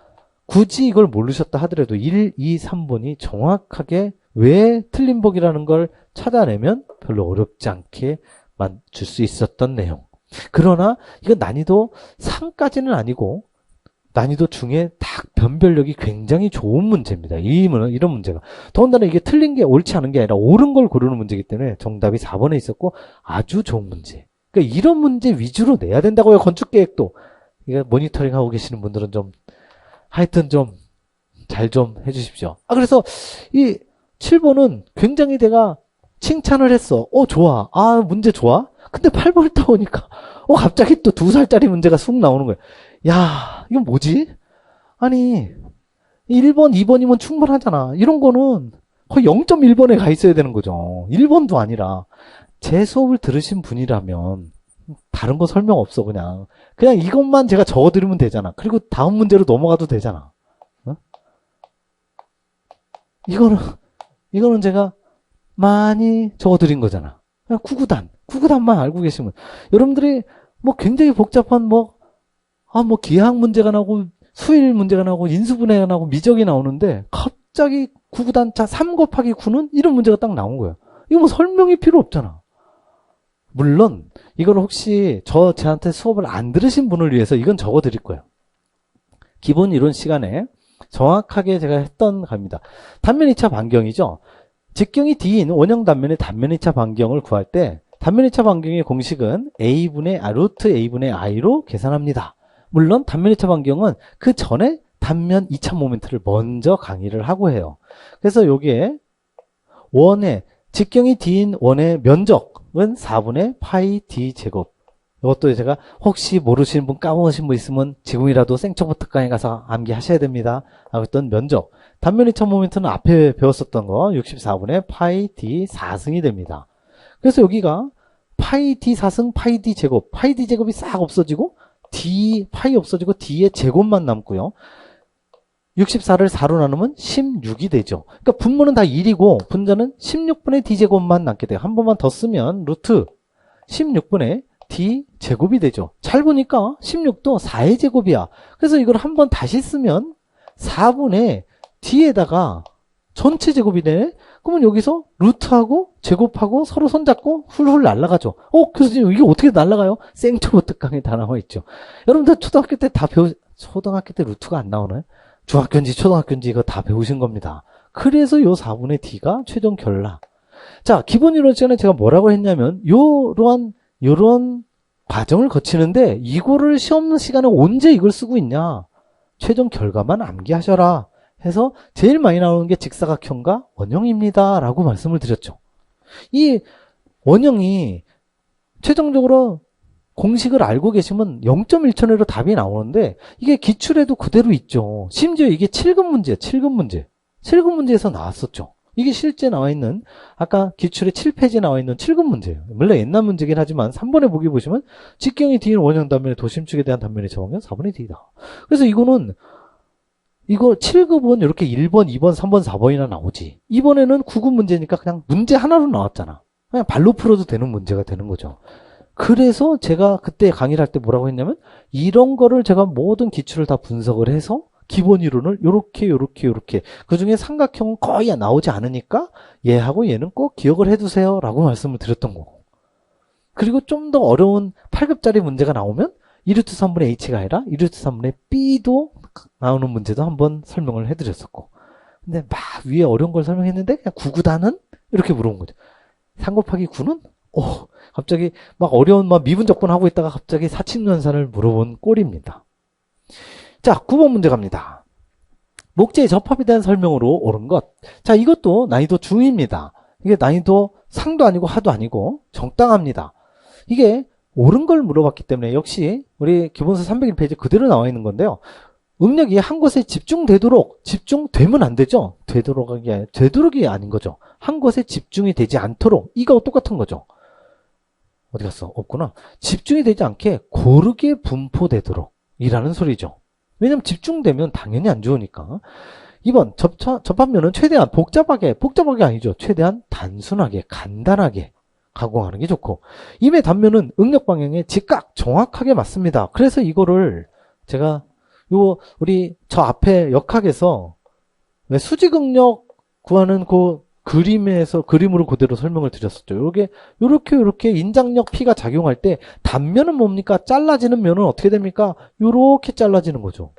굳이 이걸 모르셨다 하더라도 1, 2, 3번이 정확하게 왜 틀린 복이라는 걸 찾아내면 별로 어렵지 않게 맞출 수 있었던 내용. 그러나 이건 난이도 3까지는 아니고 난이도 중에 딱 변별력이 굉장히 좋은 문제입니다. 이런 문제가. 더군다나 이게 틀린 게 옳지 않은 게 아니라 옳은 걸 고르는 문제이기 때문에 정답이 4번에 있었고 아주 좋은 문제. 그러니까 이런 문제 위주로 내야 된다고요. 건축계획도. 이게 모니터링 하고 계시는 분들은 좀 하여튼 좀 잘 좀 해주십시오. 그래서 이 7번은 굉장히 내가 칭찬을 했어. 좋아. 문제 좋아. 근데 8번을 따오니까 갑자기 또 2살짜리 문제가 쑥 나오는 거야. 야, 이건 뭐지? 아니 1번, 2번이면 충분하잖아. 이런 거는 거의 0.1번에 가 있어야 되는 거죠. 1번도 아니라. 제 수업을 들으신 분이라면 다른 거 설명 없어. 그냥 이것만 제가 적어드리면 되잖아. 그리고 다음 문제로 넘어가도 되잖아. 어? 이거는 제가 많이 적어드린 거잖아. 그냥 구구단만 알고 계시면. 여러분들이 뭐 굉장히 복잡한 기하학 문제가 나오고 수일 문제가 나오고 인수분해가 나오고 미적이 나오는데 갑자기 구구단자 3 곱하기 9는 이런 문제가 딱 나온 거예요. 이거 뭐 설명이 필요 없잖아. 물론 이걸 혹시 저한테 수업을 안 들으신 분을 위해서 이건 적어드릴 거예요. 기본 이론 시간에 정확하게 제가 했던 겁니다. 단면 2차 반경이죠. 직경이 D인 원형 단면의 단면 2차 반경을 구할 때 단면 2차 반경의 공식은 루트 A분의 I로 계산합니다. 물론 단면 2차 반경은 그 전에 단면 2차 모멘트를 먼저 강의를 하고 해요. 그래서 여기에 직경이 D인 원의 면적은 4분의 파이 D 제곱. 이것도 제가 혹시 모르시는 분, 까먹으신 분 있으면 지금이라도 생초보 특강에 가서 암기하셔야 됩니다. 어떤 면적. 단면 2차 모멘트는 앞에 배웠었던 거 64분의 파이 D 4승이 됩니다. 그래서 여기가 파이 D 4승 파이 D 제곱. 파이 D 제곱이 싹 없어지고 파이 없어지고 D의 제곱만 남고요. 64를 4로 나누면 16이 되죠. 그러니까 분모는 다 1이고 분자는 16분의 D제곱만 남게 돼요. 한 번만 더 쓰면 루트 16분의 D제곱이 되죠. 잘 보니까 16도 4의 제곱이야. 그래서 이걸 한 번 다시 쓰면 4분의 D에다가 전체 제곱이 되네. 그러면 여기서 루트하고 제곱하고 서로 손잡고 훌훌 날아가죠. 그래서 이게 어떻게 날아가요? 생초보 특강에 다 나와 있죠. 여러분들 초등학교 때 루트가 안 나오나요? 중학교인지 초등학교인지 이거 다 배우신 겁니다. 그래서 요 4분의 D가 최종 결라. 자, 기본 이론 시간에 제가 뭐라고 했냐면 요런 과정을 거치는데 이거를 시험 시간에 언제 이걸 쓰고 있냐? 최종 결과만 암기하셔라 해서 제일 많이 나오는 게 직사각형과 원형입니다 라고 말씀을 드렸죠. 이 원형이 최종적으로 공식을 알고 계시면 0.1초내로 답이 나오는데 이게 기출에도 그대로 있죠. 심지어 이게 7급 문제예요. 7급 문제. 7급 문제에서 나왔었죠. 이게 실제 나와 있는 아까 기출에 7페이지에 나와 있는 7급 문제예요. 물론 옛날 문제긴 하지만 3번에 보기 보시면 직경이 D인 원형 단면의 도심축에 대한 단면의 저방면 4분의 D다. 그래서 이거 7급은 이렇게 1번, 2번, 3번, 4번이나 나오지. 이번에는 9급 문제니까 그냥 문제 하나로 나왔잖아. 그냥 발로 풀어도 되는 문제가 되는 거죠. 그래서 제가 그때 강의를 할 때 뭐라고 했냐면 이런 거를 제가 모든 기출을 다 분석을 해서 기본 이론을 요렇게 그중에 삼각형은 거의 나오지 않으니까 얘하고 얘는 꼭 기억을 해두세요 라고 말씀을 드렸던 거고, 그리고 좀 더 어려운 8급짜리 문제가 나오면 2루트 3분의 H가 아니라 2루트 3분의 B도 나오는 문제도 한번 설명을 해드렸었고, 근데 막 위에 어려운 걸 설명했는데 그냥 9구단은 이렇게 물어본 거죠. 3 곱하기 9는? 갑자기 막 어려운 미분적분 하고 있다가 갑자기 사칙연산을 물어본 꼴입니다. 자, 9번 문제 갑니다. 목재의 접합에 대한 설명으로 옳은 것. 자, 이것도 난이도 중입니다. 이게 난이도 상도 아니고 하도 아니고 적당합니다. 이게 옳은 걸 물어봤기 때문에 역시 우리 기본서 301페이지 그대로 나와 있는 건데요. 응력이 한 곳에 집중되면 안 되죠. 되도록이 아닌 거죠. 한 곳에 집중이 되지 않도록, 이거하고 똑같은 거죠. 어디 갔어? 없구나. 집중이 되지 않게 고르게 분포되도록 이라는 소리죠. 왜냐면 집중되면 당연히 안 좋으니까. 2번 접합면은 최대한 복잡하게 아니죠. 최대한 단순하게 간단하게 가공하는 게 좋고, 임의 단면은 응력 방향에 직각 정확하게 맞습니다. 그래서 이거를 제가 우리 저 앞에 역학에서 왜 수직응력 구하는 그 그림으로 그대로 설명을 드렸었죠. 요렇게 인장력 P가 작용할 때 단면은 뭡니까? 잘라지는 면은 어떻게 됩니까? 요렇게 잘라지는 거죠.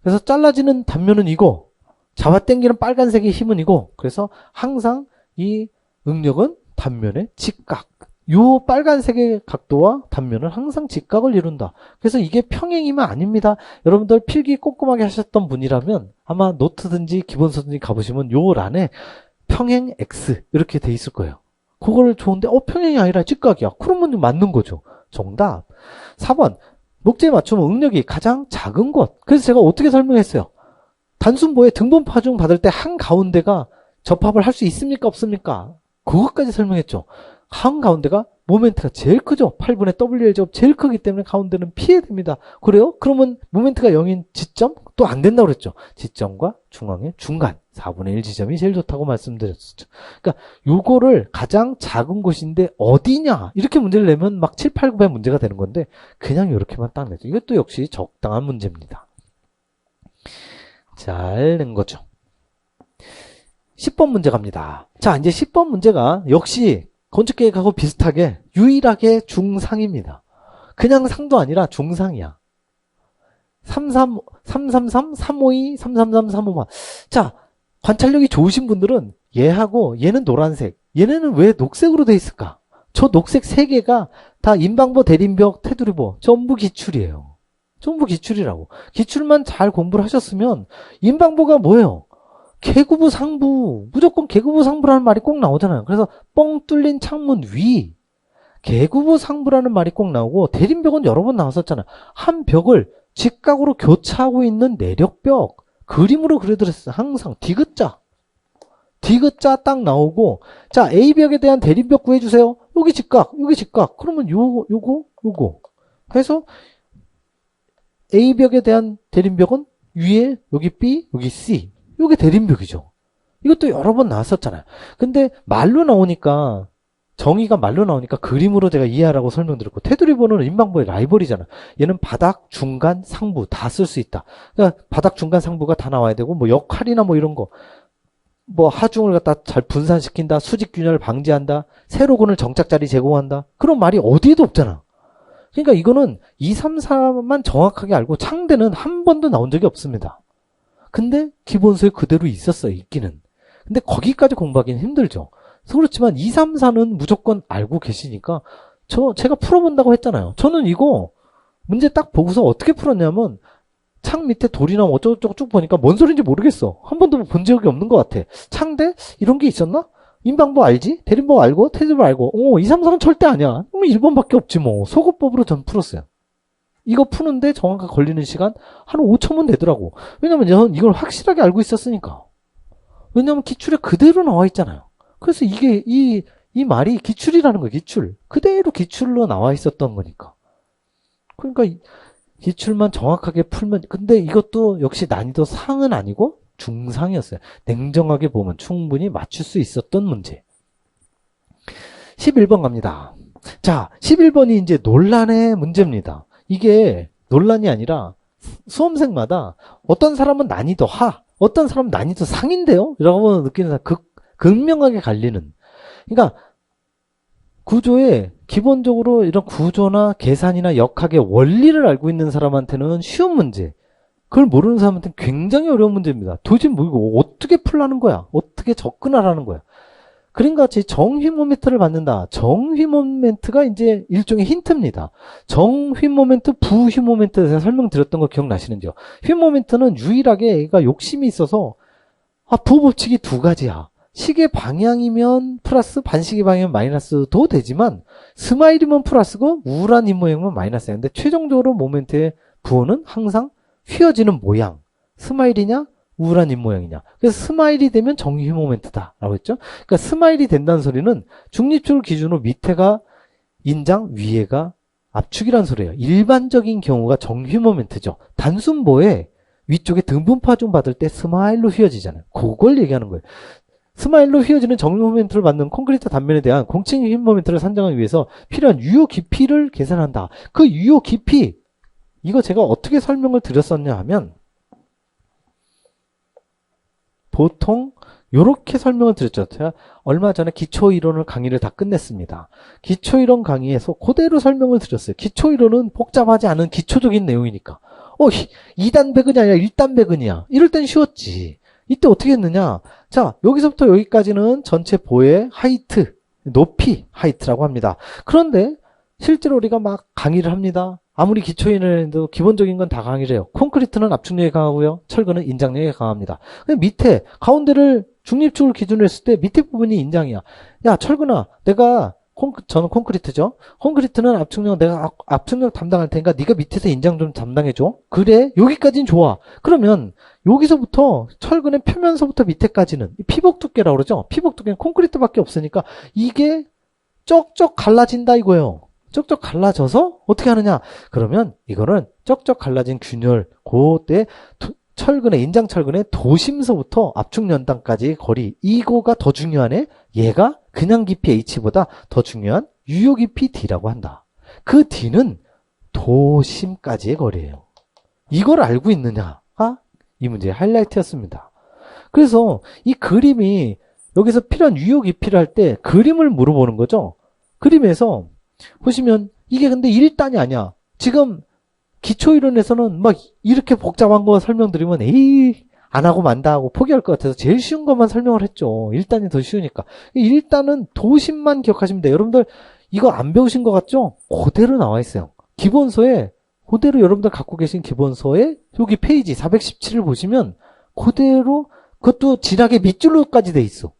그래서 잘라지는 단면은 이거, 잡아당기는 빨간색의 힘은 이거. 그래서 항상 이 응력은 단면의 직각, 요 빨간색의 각도와 단면은 항상 직각을 이룬다. 그래서 이게 평행이면 아닙니다. 여러분들 필기 꼼꼼하게 하셨던 분이라면 아마 노트든지 기본서든지 가보시면 요 란에 평행 X 이렇게 돼 있을 거예요. 그거를 좋은데 평행이 아니라 직각이야. 그러면 맞는 거죠. 정답. 4번. 목재에 맞추면 응력이 가장 작은 곳. 그래서 제가 어떻게 설명했어요? 단순보에 등분파중 받을 때 한가운데가 접합을 할 수 있습니까? 없습니까? 그것까지 설명했죠. 한가운데가 모멘트가 제일 크죠. 8분의 WL제곱 제일 크기 때문에 가운데는 피해야 됩니다. 그래요? 그러면 모멘트가 0인 지점? 또 안 된다고 그랬죠. 지점과 중앙의 중간 4분의 1 지점이 제일 좋다고 말씀드렸었죠. 그러니까 요거를 가장 작은 곳인데 어디냐? 이렇게 문제를 내면 막 7, 8, 9배 문제가 되는 건데 그냥 이렇게만 딱 내죠. 이것도 역시 적당한 문제입니다. 잘 낸 거죠. 10번 문제 갑니다. 자, 이제 10번 문제가 역시 건축계획하고 비슷하게 유일하게 중상입니다. 그냥 상도 아니라 중상이야. 333, 352, 333, 353. 자, 관찰력이 좋으신 분들은 얘하고 얘는 노란색, 얘네는 왜 녹색으로 돼 있을까? 저 녹색 3개가 다 인방보, 대림벽, 테두리보 전부 기출이에요. 전부 기출이라고. 기출만 잘 공부를 하셨으면 인방보가 뭐예요? 계구부 상부. 무조건 계구부 상부라는 말이 꼭 나오잖아요. 그래서 뻥 뚫린 창문 위. 계구부 상부라는 말이 꼭 나오고 대림벽은 여러 번 나왔었잖아요. 한 벽을 직각으로 교차하고 있는 내력벽. 그림으로 그려드렸어요. 항상 디귿자. 디귿자 딱 나오고 자 A벽에 대한 대림벽 구해주세요. 여기 직각. 여기 직각. 그러면 요거. 그래서 A벽에 대한 대림벽은 위에 여기 B, 여기 C. 이게 대림벽이죠. 이것도 여러 번 나왔었잖아요. 근데 말로 나오니까 정의가 말로 나오니까 그림으로 제가 이해하라고 설명드렸고 테두리보는 인방보의 라이벌이잖아. 얘는 바닥, 중간, 상부 다 쓸 수 있다. 그러니까 바닥, 중간, 상부가 다 나와야 되고 뭐 역할이나 뭐 이런 거 뭐 하중을 갖다 잘 분산시킨다. 수직균열을 방지한다. 세로근을 정착자리 제공한다. 그런 말이 어디에도 없잖아. 그러니까 이거는 2, 3, 4만 정확하게 알고 창대는 한 번도 나온 적이 없습니다. 근데 기본서에 그대로 있었어요. 있기는. 근데 거기까지 공부하기는 힘들죠. 그렇지만 2, 3, 4는 무조건 알고 계시니까 제가 풀어본다고 했잖아요. 저는 이거 문제 딱 보고서 어떻게 풀었냐면 창 밑에 돌이나 어쩌고저쩌고 쭉 보니까 뭔 소리인지 모르겠어. 한 번도 본 적이 없는 것 같아. 창대? 이런 게 있었나? 인방보 알지? 대림보 알고 테두리보 알고 2, 3, 4는 절대 아니야. 그럼 1번밖에 없지 뭐. 소거법으로 전 풀었어요. 이거 푸는데 정확하게 걸리는 시간 한 5초면 되더라고. 왜냐면 저는 이걸 확실하게 알고 있었으니까. 왜냐면 기출에 그대로 나와 있잖아요. 그래서 이게 이 말이 기출이라는 거예요. 기출. 그대로 기출로 나와 있었던 거니까. 그러니까 기출만 정확하게 풀면 근데 이것도 역시 난이도 상은 아니고 중상이었어요. 냉정하게 보면 충분히 맞출 수 있었던 문제. 11번 갑니다. 자, 11번이 이제 논란의 문제입니다. 이게 논란이 아니라 수험생마다 어떤 사람은 난이도 하, 어떤 사람은 난이도 상인데요? 라고 느끼는 사람 극명하게 갈리는. 그러니까 구조에 기본적으로 이런 구조나 계산이나 역학의 원리를 알고 있는 사람한테는 쉬운 문제. 그걸 모르는 사람한테는 굉장히 어려운 문제입니다. 도대체 뭐 이거 어떻게 풀라는 거야? 어떻게 접근하라는 거야? 그림과 같이 정휘 모멘트를 받는다. 정휘 모멘트가 이제 일종의 힌트입니다. 정휘 모멘트, 부휘 모멘트 제가 설명드렸던 거 기억나시는지요? 휘 모멘트는 유일하게 얘가 욕심이 있어서 부호법칙이 두 가지야. 시계 방향이면 플러스, 반시계 방향이면 마이너스도 되지만 스마일이면 플러스고 우울한 입모양이면 마이너스야. 근데 최종적으로 모멘트의 부호는 항상 휘어지는 모양. 스마일이냐? 우울한 입모양이냐. 그래서 스마일이 되면 정휘 모멘트다 라고 했죠. 그러니까 스마일이 된다는 소리는 중립축을 기준으로 밑에가 인장, 위에가 압축이라는 소리예요. 일반적인 경우가 정휘 모멘트죠. 단순보에 위쪽에 등분파중 받을 때 스마일로 휘어지잖아요. 그걸 얘기하는 거예요. 스마일로 휘어지는 정휘 모멘트를 받는 콘크리트 단면에 대한 공칭 휘 모멘트를 산정하기 위해서 필요한 유효 깊이를 계산한다. 그 유효 깊이, 이거 제가 어떻게 설명을 드렸었냐 하면 보통 이렇게 설명을 드렸죠. 제가 얼마 전에 기초이론을 강의를 다 끝냈습니다. 기초이론 강의에서 그대로 설명을 드렸어요. 기초이론은 복잡하지 않은 기초적인 내용이니까 2단 배근이 아니라 1단 배근이야. 이럴 땐 쉬웠지. 이때 어떻게 했느냐. 자, 여기서부터 여기까지는 전체 보의 하이트 높이, 하이트라고 합니다. 그런데 실제로 우리가 막 강의를 합니다. 아무리 기초인을 해도 기본적인 건 다 강의를 해요. 콘크리트는 압축력이 강하고요. 철근은 인장력이 강합니다. 밑에 가운데를 중립축을 기준으로 했을 때 밑에 부분이 인장이야. 야, 철근아, 저는 콘크리트죠. 콘크리트는 압축력, 내가 압축력 담당할 테니까 네가 밑에서 인장 좀 담당해줘. 그래, 여기까지는 좋아. 그러면 여기서부터 철근의 표면서부터 밑에까지는 피복 두께라고 그러죠. 피복 두께는 콘크리트밖에 없으니까 이게 쩍쩍 갈라진다 이거예요. 쩍쩍 갈라져서 어떻게 하느냐? 그러면 이거는 쩍쩍 갈라진 균열, 그때 철근의 인장 철근의 도심서부터 압축 연단까지 거리, 이거가 더 중요하네. 얘가 그냥 깊이 H보다 더 중요한 유효 깊이 D라고 한다. 그 D는 도심까지의 거리예요. 이걸 알고 있느냐가 이 문제의 하이라이트였습니다. 그래서 이 그림이 여기서 필요한 유효 깊이를 할 때 그림을 물어보는 거죠. 그림에서 보시면 이게 근데 1단이 아니야. 지금 기초이론에서는 막 이렇게 복잡한 거 설명드리면 에이 안 하고 만다 하고 포기할 것 같아서 제일 쉬운 것만 설명을 했죠. 1단이 더 쉬우니까. 1단은 도심만 기억하시면 돼요. 여러분들 이거 안 배우신 것 같죠? 그대로 나와 있어요. 기본서에 그대로 여러분들 갖고 계신 기본서에 여기 페이지 417을 보시면 그대로 그것도 진하게 밑줄로까지 돼 있어.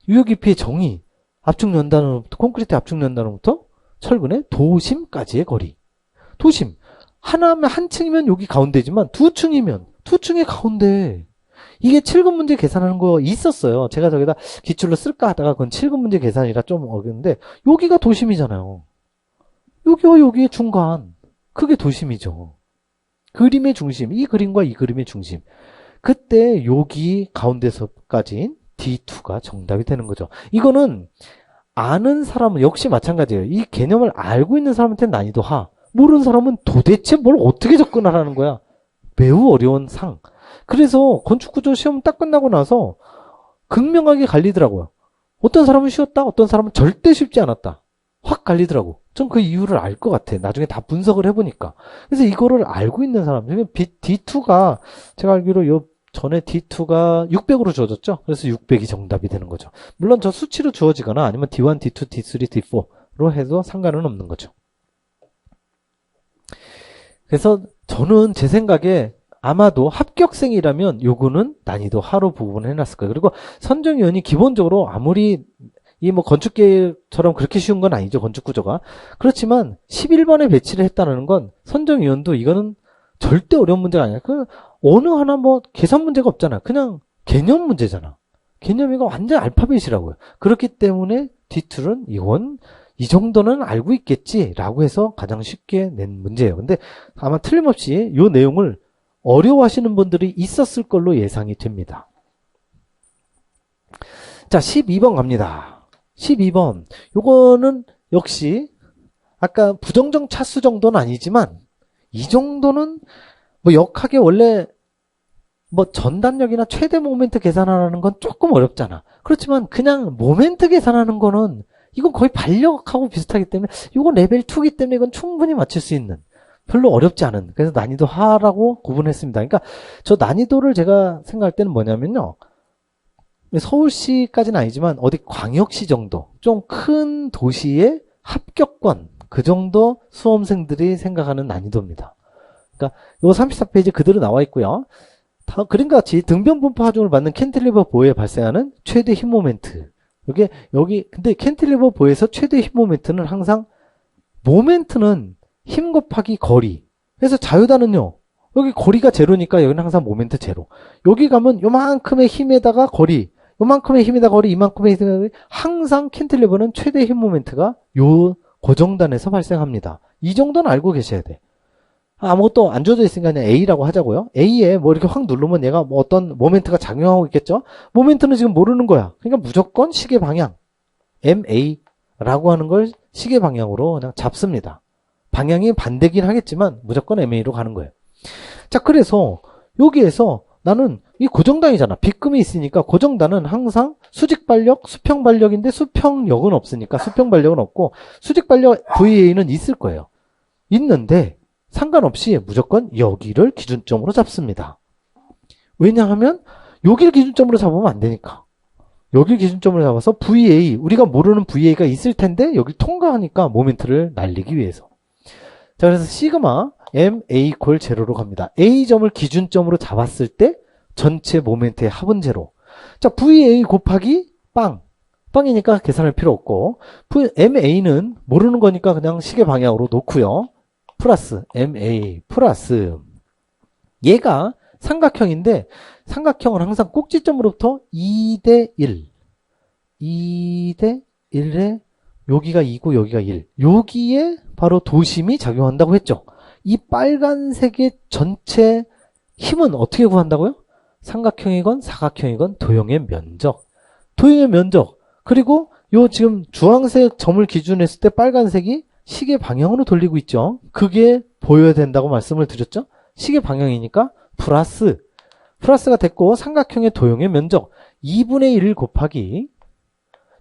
유효 깊이의 정의, 압축 연단으로부터 콘크리트 압축 연단으로부터 철근의 도심까지의 거리. 도심. 하나면 한 층이면 여기 가운데지만 두 층이면 두 층의 가운데. 이게 7급 문제 계산하는 거 있었어요. 제가 저기다 기출로 쓸까 하다가 그건 7급 문제 계산이라 좀 어렵는데 여기가 도심이잖아요. 여기와 여기의 중간. 그게 도심이죠. 그림의 중심. 이 그림과 이 그림의 중심. 그때 여기 가운데서까지인 D2가 정답이 되는 거죠. 이거는 아는 사람은 역시 마찬가지예요. 이 개념을 알고 있는 사람한테는 난이도 하. 모르는 사람은 도대체 뭘 어떻게 접근하라는 거야. 매우 어려운 상. 그래서 건축구조 시험 딱 끝나고 나서 극명하게 갈리더라고요. 어떤 사람은 쉬웠다. 어떤 사람은 절대 쉽지 않았다. 확 갈리더라고. 전 그 이유를 알 것 같아. 나중에 다 분석을 해보니까. 그래서 이거를 알고 있는 사람. D2가 제가 알기로 요 전에 D2가 600으로 주어졌죠. 그래서 600이 정답이 되는 거죠. 물론 저 수치로 주어지거나 아니면 D1, D2, D3, D4로 해도 상관은 없는 거죠. 그래서 저는 제 생각에 아마도 합격생이라면 요거는 난이도 하로 부분을 해놨을 거예요. 그리고 선정위원이 기본적으로 아무리 이 뭐 건축계처럼 그렇게 쉬운 건 아니죠. 건축구조가. 그렇지만 11번에 배치를 했다는 건 선정위원도 이거는 절대 어려운 문제가 아니야. 그 어느 하나 뭐 계산 문제가 없잖아. 그냥 개념 문제잖아. 개념이가 완전 알파벳이라고요. 그렇기 때문에 D2는 이건 이 정도는 알고 있겠지라고 해서 가장 쉽게 낸 문제예요. 근데 아마 틀림없이 이 내용을 어려워하시는 분들이 있었을 걸로 예상이 됩니다. 자, 12번 갑니다. 12번. 요거는 역시 아까 부정정 차수 정도는 아니지만 이 정도는 뭐 역학에 원래 뭐 전단력이나 최대 모멘트 계산하는 건 조금 어렵잖아. 그렇지만 그냥 모멘트 계산하는 거는 이건 거의 반력하고 비슷하기 때문에 이건 레벨 2이기 때문에 이건 충분히 맞출 수 있는 별로 어렵지 않은 그래서 난이도 하라고 구분했습니다. 그러니까 저 난이도를 제가 생각할 때는 뭐냐면요. 서울시까지는 아니지만 어디 광역시 정도 좀 큰 도시의 합격권 그 정도 수험생들이 생각하는 난이도입니다. 그러니까 요 34페이지 그대로 나와 있고요. 그림과 같이 등변 분포 하중을 받는 캔틸리버 보에 발생하는 최대 힘 모멘트. 여기 근데 캔틸리버 보에서 최대 힘 모멘트는 항상 모멘트는 힘 곱하기 거리. 그래서 자유단은요. 여기 거리가 제로니까 여기는 항상 모멘트 제로. 여기 가면 요만큼의 힘에다가 거리. 요만큼의 힘에다 거리, 이만큼의 힘에다 거리. 항상 캔틸리버는 최대 힘 모멘트가 요 고정단에서 발생합니다. 이 정도는 알고 계셔야 돼. 아무것도 안 주어져 있으니까 그냥 A라고 하자고요. A에 뭐 이렇게 확 누르면 얘가 뭐 어떤 모멘트가 작용하고 있겠죠? 모멘트는 지금 모르는 거야. 그러니까 무조건 시계 방향. MA라고 하는 걸 시계 방향으로 그냥 잡습니다. 방향이 반대긴 하겠지만 무조건 MA로 가는 거예요. 자, 그래서 여기에서 나는 이 고정단이잖아. 빗금이 있으니까 고정단은 항상 수직발력, 수평발력인데 수평력은 없으니까 수평발력은 없고 수직발력 VA는 있을 거예요. 있는데 상관없이 무조건 여기를 기준점으로 잡습니다. 왜냐하면 여기를 기준점으로 잡으면 안 되니까. 여기 기준점을 잡아서 VA, 우리가 모르는 VA가 있을 텐데 여기 통과하니까 모멘트를 날리기 위해서. 자, 그래서 시그마 MA 콜 제로로 갑니다. A점을 기준점으로 잡았을 때 전체 모멘트의 합은 제로. 자, VA 곱하기 빵. 빵이니까 계산할 필요 없고, MA는 모르는 거니까 그냥 시계 방향으로 놓고요. 플러스 MA 플러스 얘가 삼각형인데 삼각형은 항상 꼭지점으로부터 2대 1. 2대 1에 여기가 2고 여기가 1. 여기에 바로 도심이 작용한다고 했죠. 이 빨간색의 전체 힘은 어떻게 구한다고요? 삼각형이건 사각형이건 도형의 면적. 도형의 면적. 그리고 요 지금 주황색 점을 기준으로 했을 때 빨간색이 시계 방향으로 돌리고 있죠. 그게 보여야 된다고 말씀을 드렸죠. 시계 방향이니까 플러스가 됐고 삼각형의 도형의 면적 2분의 1 곱하기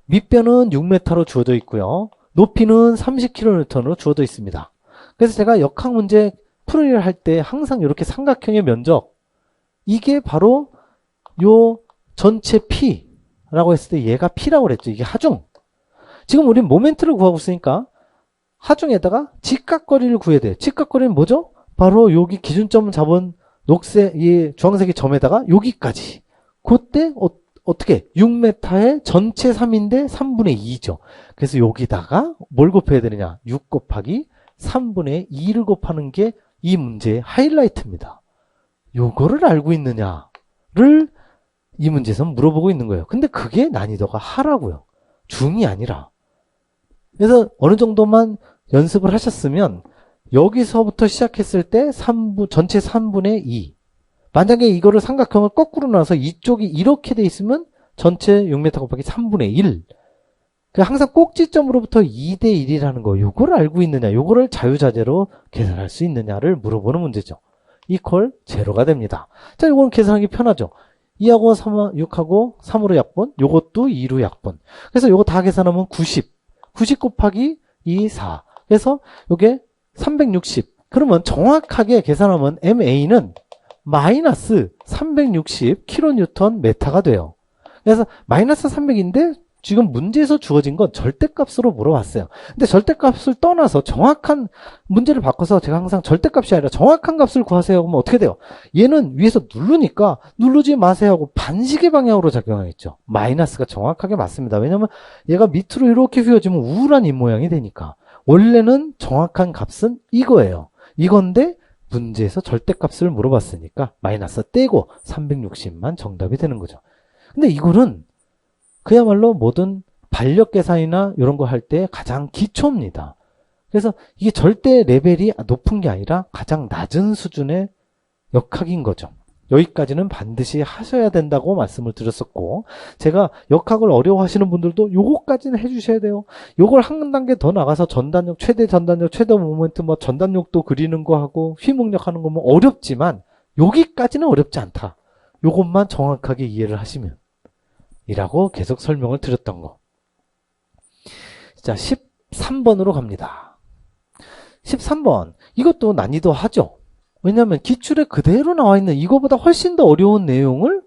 밑변은 6m로 주어져 있고요. 높이는 30kN으로 주어져 있습니다. 그래서 제가 역학 문제 풀이를 할 때 항상 이렇게 삼각형의 면적 이게 바로 요 전체 P라고 했을 때 얘가 P라고 그랬죠. 이게 하중. 지금 우리는 모멘트를 구하고 있으니까 하중에다가 직각거리를 구해야 돼요. 직각거리는 뭐죠? 바로 여기 기준점 잡은 녹색, 이 주황색의 점에다가 여기까지. 그때 어떻게? 6m의 전체 3인데 3분의 2죠. 그래서 여기다가 뭘 곱해야 되느냐? 6 곱하기 3분의 2를 곱하는 게 이 문제의 하이라이트입니다. 요거를 알고 있느냐를 이 문제에서 물어보고 있는 거예요. 근데 그게 난이도가 하라고요. 중이 아니라. 그래서 어느 정도만 연습을 하셨으면 여기서부터 시작했을 때 전체 3분의 2. 만약에 이거를 삼각형을 거꾸로 놔서 이쪽이 이렇게 돼 있으면 전체 6m 곱하기 3분의 1. 항상 꼭지점으로부터 2대 1이라는 거, 요거를 알고 있느냐, 요거를 자유자재로 계산할 수 있느냐를 물어보는 문제죠. 이퀄 제로가 됩니다. 자, 요거는 계산하기 편하죠. 2하고 6하고 3으로 약분, 요것도 2로 약분. 그래서 요거 다 계산하면 90. 90 곱하기 2, 4. 그래서 요게 360. 그러면 정확하게 계산하면 MA는 마이너스 360 kN 메타가 돼요. 그래서 마이너스 300인데 지금 문제에서 주어진 건 절대값으로 물어봤어요. 근데 절대값을 떠나서 정확한 문제를 바꿔서 제가 항상 절대값이 아니라 정확한 값을 구하세요 하면 어떻게 돼요? 얘는 위에서 누르니까 누르지 마세요 하고 반시계 방향으로 작용하겠죠. 마이너스가 정확하게 맞습니다. 왜냐면 얘가 밑으로 이렇게 휘어지면 우울한 입모양이 되니까. 원래는 정확한 값은 이거예요. 이건데 문제에서 절대값을 물어봤으니까 마이너스 떼고 360만 정답이 되는 거죠. 근데 이거는 그야말로 모든 반력 계산이나 이런 거 할 때 가장 기초입니다. 그래서 이게 절대 레벨이 높은 게 아니라 가장 낮은 수준의 역학인 거죠. 여기까지는 반드시 하셔야 된다고 말씀을 드렸었고, 제가 역학을 어려워하시는 분들도 요거까지는 해주셔야 돼요. 요걸 한 단계 더 나가서 전단력, 최대 전단력, 최대 모멘트, 뭐 전단력도 그리는 거 하고 휘목력 하는 거 뭐 어렵지만 여기까지는 어렵지 않다. 요것만 정확하게 이해를 하시면 이라고 계속 설명을 드렸던 거. 자, 13번으로 갑니다. 13번. 이것도 난이도 하죠. 왜냐하면 기출에 그대로 나와 있는 이거보다 훨씬 더 어려운 내용을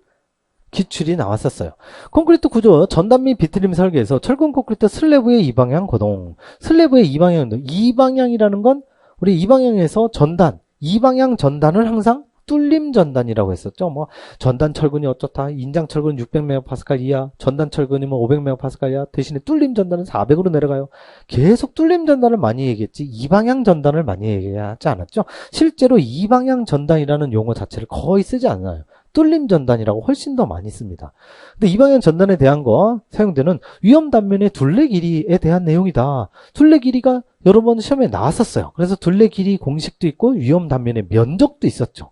기출이 나왔었어요. 콘크리트 구조 전단 및 비트림 설계에서 철근 콘크리트 슬래브의 이방향 고동. 슬래브의 이방향, 이방향이라는 건 우리 이방향에서 전단, 이방향 전단을 항상 뚫림 전단이라고 했었죠. 뭐 전단 철근이 어쩌다, 인장 철근 600MPa 이하, 전단 철근이 뭐 500MPa 이하, 대신에 뚫림 전단은 400으로 내려가요. 계속 뚫림 전단을 많이 얘기했지 이방향 전단을 많이 얘기하지 않았죠. 실제로 이방향 전단이라는 용어 자체를 거의 쓰지 않아요. 뚫림 전단이라고 훨씬 더 많이 씁니다. 근데 이방향 전단에 대한 거 사용되는 위험 단면의 둘레 길이에 대한 내용이다. 둘레 길이가 여러 번 시험에 나왔었어요. 그래서 둘레 길이 공식도 있고 위험 단면의 면적도 있었죠.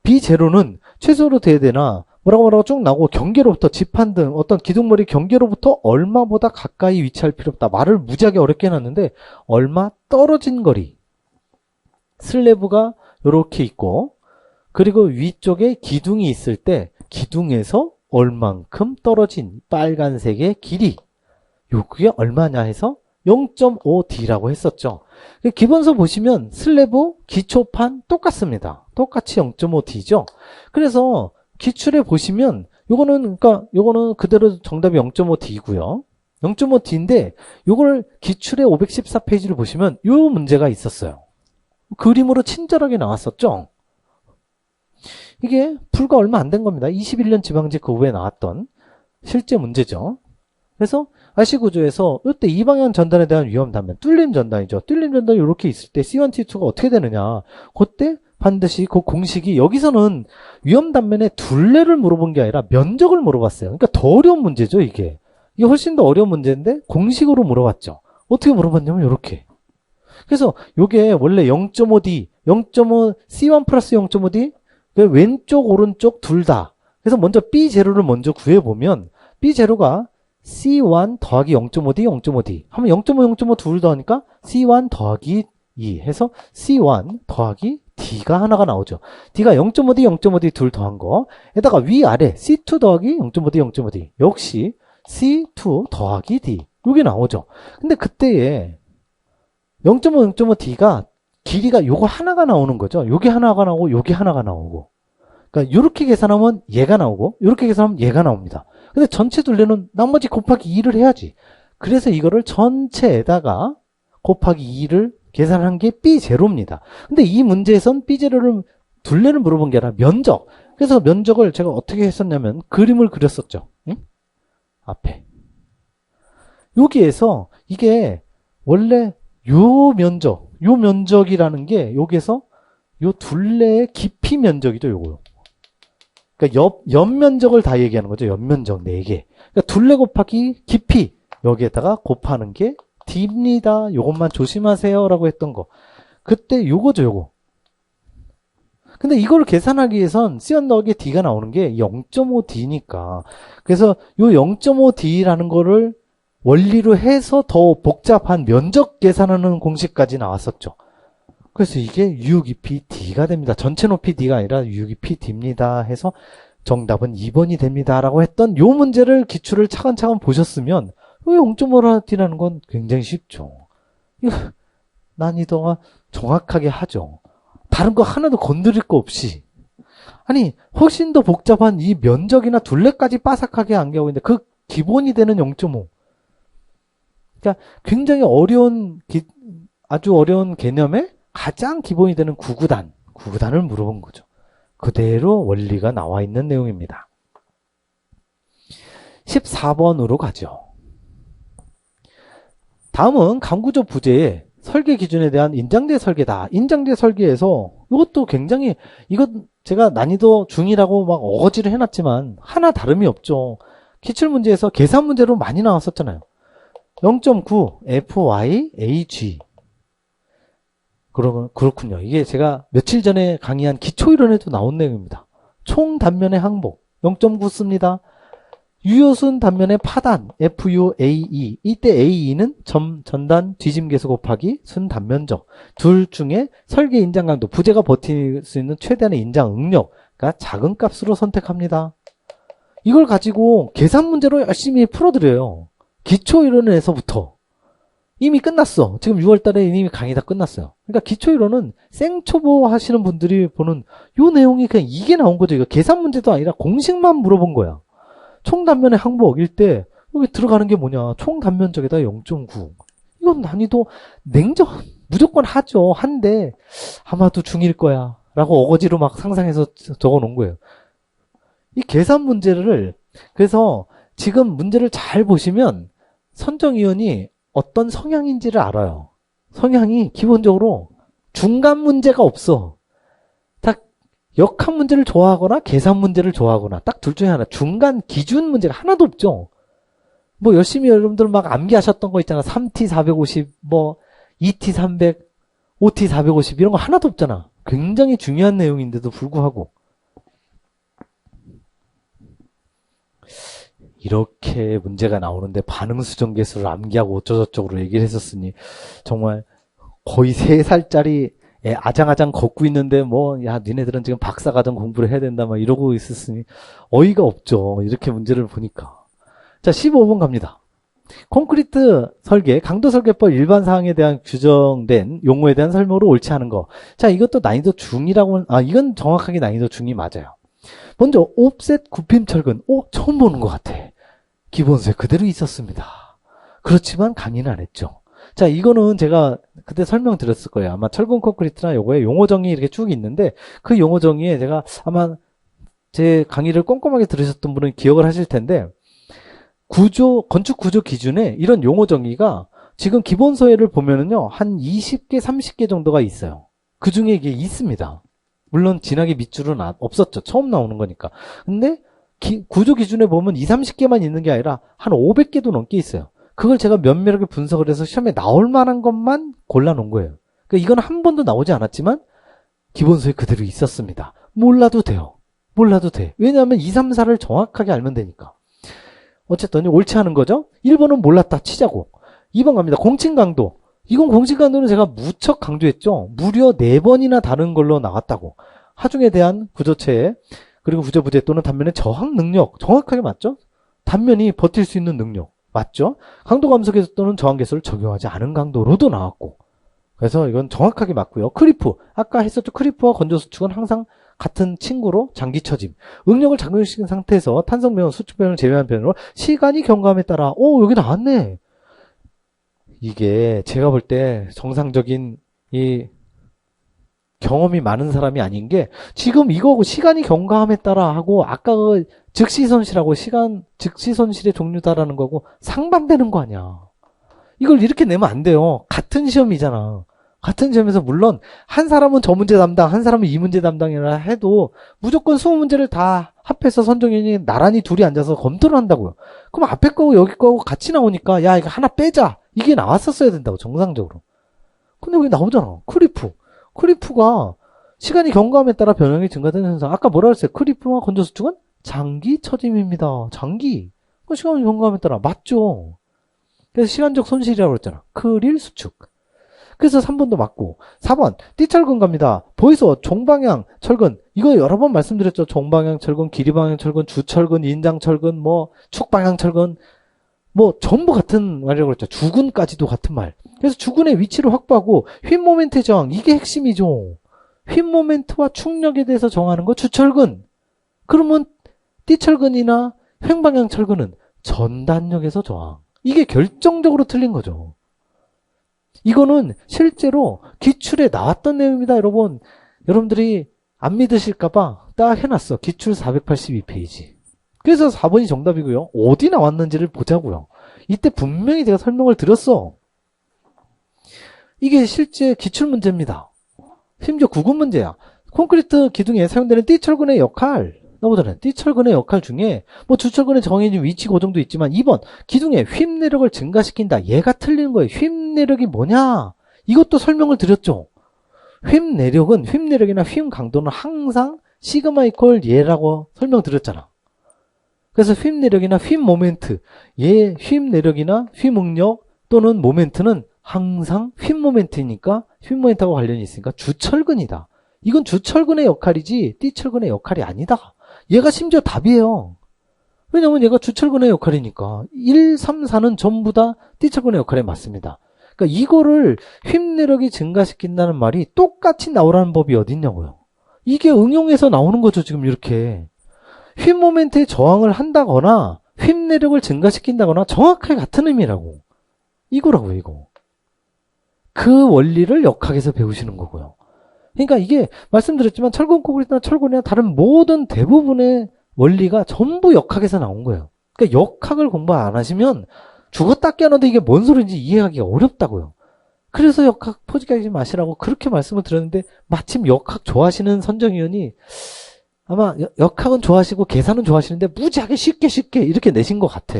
B0는 최소로 돼야 되나 뭐라고 쭉 나오고 경계로부터 지판 등 어떤 기둥머리 경계로부터 얼마보다 가까이 위치할 필요 없다. 말을 무지하게 어렵게 해놨는데 얼마 떨어진 거리. 슬래브가 이렇게 있고 그리고 위쪽에 기둥이 있을 때 기둥에서 얼만큼 떨어진 빨간색의 길이 요게 얼마냐 해서 0.5D라고 했었죠. 기본서 보시면 슬래브, 기초판 똑같습니다. 똑같이 0.5D죠. 그래서 기출에 보시면 요거는 그대로 정답이 0.5D고요. 0.5D인데 요걸 기출의 514페이지를 보시면 요 문제가 있었어요. 그림으로 친절하게 나왔었죠. 이게 불과 얼마 안 된 겁니다. 21년 지방직 그 후에 나왔던 실제 문제죠. 그래서 RC 구조에서 이때 이 방향 전단에 대한 위험 단면, 뚫림 전단이죠. 뚫림 전단이 이렇게 있을 때 C1, T2가 어떻게 되느냐. 그때 반드시 그 공식이 여기서는 위험 단면의 둘레를 물어본 게 아니라 면적을 물어봤어요. 그러니까 더 어려운 문제죠, 이게. 이게 훨씬 더 어려운 문제인데 공식으로 물어봤죠. 어떻게 물어봤냐면 이렇게. 그래서 이게 원래 0.5D, 0.5 C1 플러스 0.5D 왼쪽 오른쪽 둘 다. 그래서 먼저 B0를 먼저 구해보면 B0가 C1 더하기 0.5D 0.5D 하면 0.5 0.5 둘 더하니까 C1 더하기 2 해서 C1 더하기 D가 하나가 나오죠. D가 0.5D 0.5D 둘 더한 거 에다가 위아래 C2 더하기 0.5D 0.5D 역시 C2 더하기 D 이게 나오죠. 근데 그때에 0.5 0.5D가 길이가 요거 하나가 나오는 거죠. 요게 하나가 나오고 요게 하나가 나오고 그러니까 요렇게 계산하면 얘가 나오고 요렇게 계산하면 얘가 나옵니다. 근데 전체 둘레는 나머지 곱하기 2를 해야지. 그래서 이거를 전체에다가 곱하기 2를 계산한 게 B0입니다. 근데 이 문제에선 B0를 둘레를 물어본 게 아니라 면적. 그래서 면적을 제가 어떻게 했었냐면 그림을 그렸었죠. 응? 앞에. 여기에서 이게 원래 요 면적이라는 게 여기에서 요 둘레의 깊이 면적이죠, 요거요. 그러니까 옆 면적을 다 얘기하는 거죠. 옆 면적 4개. 그러니까 둘레 곱하기 깊이 여기에다가 곱하는 게 D입니다. 요것만 조심하세요라고 했던 거. 그때 요거죠, 요거. 근데 이걸 계산하기 위해선 C1 더하기 D가 나오는 게 0.5D니까. 그래서 요 0.5D라는 거를 원리로 해서 더 복잡한 면적 계산하는 공식까지 나왔었죠. 그래서 이게 U 깊이 D가 됩니다. 전체 높이 D가 아니라 U 깊이 D입니다. 해서 정답은 2번이 됩니다. 라고 했던 요 문제를 기출을 차근차근 보셨으면 0.5D라는 건 굉장히 쉽죠. 이거 난이도가 정확하게 하죠. 다른 거 하나도 건드릴 거 없이. 아니 훨씬 더 복잡한 이 면적이나 둘레까지 빠삭하게 암기하고 있는데 그 기본이 되는 0.5. 그러니까 굉장히 아주 어려운 개념에 가장 기본이 되는 구구단을 물어본 거죠. 그대로 원리가 나와 있는 내용입니다. 14번으로 가죠. 다음은 강구조 부재의 설계 기준에 대한 인장제 설계다. 인장제 설계에서 이것도 굉장히 이건 제가 난이도 중이라고 막 어거지를 해놨지만 하나 다름이 없죠. 기출문제에서 계산 문제로 많이 나왔었잖아요. 0.9 FYAG 그렇군요. 이게 제가 며칠 전에 강의한 기초이론에도 나온 내용입니다. 총 단면의 항복 0.9 씁니다. 유효순 단면의 파단 FUAE 이때 AE는 전단 뒤짐계수 곱하기 순 단면적 둘 중에 설계 인장 강도 부재가 버틸 수 있는 최대한의 인장 응력 그러니까 작은 값으로 선택합니다. 이걸 가지고 계산 문제로 열심히 풀어드려요. 기초이론에서부터 이미 끝났어. 지금 6월달에 이미 강의 다 끝났어요. 그러니까 기초이론은 생초보 하시는 분들이 보는 요 내용이 그냥 이게 나온 거죠. 이거 계산 문제도 아니라 공식만 물어본 거야. 총단면의 항복일 때 여기 들어가는 게 뭐냐. 총단면적에다 0.9. 이건 난이도 무조건 하죠. 한데 아마도 중일 거야. 라고 어거지로 막 상상해서 적어 놓은 거예요. 이 계산 문제를 그래서 지금 문제를 잘 보시면 선정위원이 어떤 성향인지를 알아요. 성향이 기본적으로 중간 문제가 없어. 딱 역학 문제를 좋아하거나 계산 문제를 좋아하거나 딱 둘 중에 하나. 중간 기준 문제가 하나도 없죠. 뭐 열심히 여러분들 막 암기하셨던 거 있잖아. 3T 450, 뭐 2T 300, 5T 450 이런 거 하나도 없잖아. 굉장히 중요한 내용인데도 불구하고 이렇게 문제가 나오는데 반응수정계수를 암기하고 어쩌저쩌고로 얘기를 했었으니 정말 거의 3살짜리 애 아장아장 걷고 있는데 야 니네들은 지금 박사과정 공부를 해야 된다 막 이러고 있었으니 어이가 없죠. 이렇게 문제를 보니까. 자 15번 갑니다. 콘크리트 설계, 강도설계법 일반사항에 대한 규정된 용어에 대한 설명으로 옳지 않은 거. 자 이것도 난이도 중이라고 이건 정확하게 난이도 중이 맞아요. 먼저 옵셋 굽힘 철근. 처음 보는 것 같아. 기본소에 그대로 있었습니다. 그렇지만 강의는 안 했죠. 자, 이거는 제가 그때 설명드렸을 거예요. 아마 철근 콘크리트나 요거에 용어 정의 이렇게 쭉 있는데 그 용어 정의에 제가 아마 제 강의를 꼼꼼하게 들으셨던 분은 기억을 하실 텐데 건축 구조 기준에 이런 용어 정의가 지금 기본서예를 보면은요, 한 20개, 30개 정도가 있어요. 그 중에 이게 있습니다. 물론 진하게 밑줄은 없었죠. 처음 나오는 거니까. 근데 구조 기준에 보면 20, 30개만 있는 게 아니라 한 500개도 넘게 있어요. 그걸 제가 면밀하게 분석을 해서 시험에 나올 만한 것만 골라놓은 거예요. 그러니까 이건 한 번도 나오지 않았지만 기본서에 그대로 있었습니다. 몰라도 돼요. 몰라도 돼. 왜냐하면 2, 3, 4를 정확하게 알면 되니까. 어쨌든 옳지 않은 거죠. 1번은 몰랐다 치자고. 2번 갑니다. 공칭 강도. 이건 공칭 강도는 제가 무척 강조했죠. 무려 4번이나 다른 걸로 나왔다고. 하중에 대한 구조체 그리고 구조 부재 또는 단면의 저항 능력 정확하게 맞죠? 단면이 버틸 수 있는 능력 맞죠? 강도 감소 계수 또는 저항 계수를 적용하지 않은 강도로도 나왔고. 그래서 이건 정확하게 맞고요. 크리프 아까 했었죠. 크리프와 건조 수축은 항상 같은 친구로 장기 처짐. 응력을 작용시킨 상태에서 탄성변, 수축변을 제외한 변으로 시간이 경과함에 따라 여기 나왔네. 이게 제가 볼 때 정상적인 이 경험이 많은 사람이 아닌 게 지금 이거고 시간이 경과함에 따라 하고 아까 그 즉시 손실하고 즉시 손실의 종류다라는 거고 상반되는 거 아니야. 이걸 이렇게 내면 안 돼요. 같은 시험이잖아. 같은 시험에서 물론 한 사람은 저 문제 담당, 한 사람은 이 문제 담당이라 해도 무조건 20문제를 다 합해서 선정위원이 나란히 둘이 앉아서 검토를 한다고요. 그럼 앞에 거고 여기 거고 같이 나오니까 야 이거 하나 빼자. 이게 나왔었어야 된다고 정상적으로. 근데 왜 나오잖아. 크리프가 시간이 경과함에 따라 변형이 증가되는 현상. 아까 뭐라 그랬어요? 크리프와 건조 수축은 장기 처짐입니다. 장기. 시간이 경과함에 따라 맞죠. 그래서 시간적 손실이라고 그랬잖아. 크릴 수축. 그래서 3번도 맞고 4번 띠철근 갑니다. 보이소 종방향 철근 이거 여러 번 말씀드렸죠. 종방향 철근, 길이방향 철근, 주철근, 인장철근, 축방향 철근 전부 같은 말이라고 그랬죠. 주근까지도 같은 말. 그래서 주근의 위치를 확보하고 휨 모멘트의 저항 이게 핵심이죠. 휨 모멘트와 충력에 대해서 정하는 거 주철근. 그러면 띠철근이나 횡방향 철근은 전단력에서 저항. 이게 결정적으로 틀린 거죠. 이거는 실제로 기출에 나왔던 내용입니다. 여러분들이 안 믿으실까봐 딱 해놨어. 기출 482페이지. 그래서 4번이 정답이고요. 어디 나왔는지를 보자고요. 이때 분명히 제가 설명을 드렸어. 이게 실제 기출 문제입니다. 심지어 구급 문제야. 콘크리트 기둥에 사용되는 띠철근의 역할 나오잖아요. 띠철근의 역할 중에 주철근의 정해진 위치 고정도 있지만 2번 기둥의 휨 내력을 증가시킨다. 얘가 틀리는 거예요. 휨 내력이 뭐냐? 이것도 설명을 드렸죠. 휨 내력이나 휨 강도는 항상 시그마 이퀄 얘라고 설명드렸잖아. 그래서 휨 내력이나 휨 모멘트 휨 내력이나 휨 응력 또는 모멘트는 항상 휨 모멘트니까 휨 모멘트하고 관련이 있으니까 주철근이다. 이건 주철근의 역할이지 띠철근의 역할이 아니다. 얘가 심지어 답이에요. 왜냐면 얘가 주철근의 역할이니까 1, 3, 4는 전부 다 띠철근의 역할에 맞습니다. 그러니까 이거를 휨 내력이 증가시킨다는 말이 똑같이 나오라는 법이 어딨냐고요. 이게 응용해서 나오는 거죠. 지금 이렇게 휨 모멘트에 저항을 한다거나 휨 내력을 증가시킨다거나 정확하게 같은 의미라고. 이거라고요. 이거. 그 원리를 역학에서 배우시는 거고요. 그러니까 이게 말씀드렸지만 철근 콘크리트나 철근이나 다른 모든 대부분의 원리가 전부 역학에서 나온 거예요. 그러니까 역학을 공부 안 하시면 죽었다 깨어나도 이게 뭔 소리인지 이해하기가 어렵다고요. 그래서 역학 포기하지 마시라고 그렇게 말씀을 드렸는데 마침 역학 좋아하시는 선정위원이 아마 역학은 좋아하시고 계산은 좋아하시는데 무지하게 쉽게 이렇게 내신 것 같아.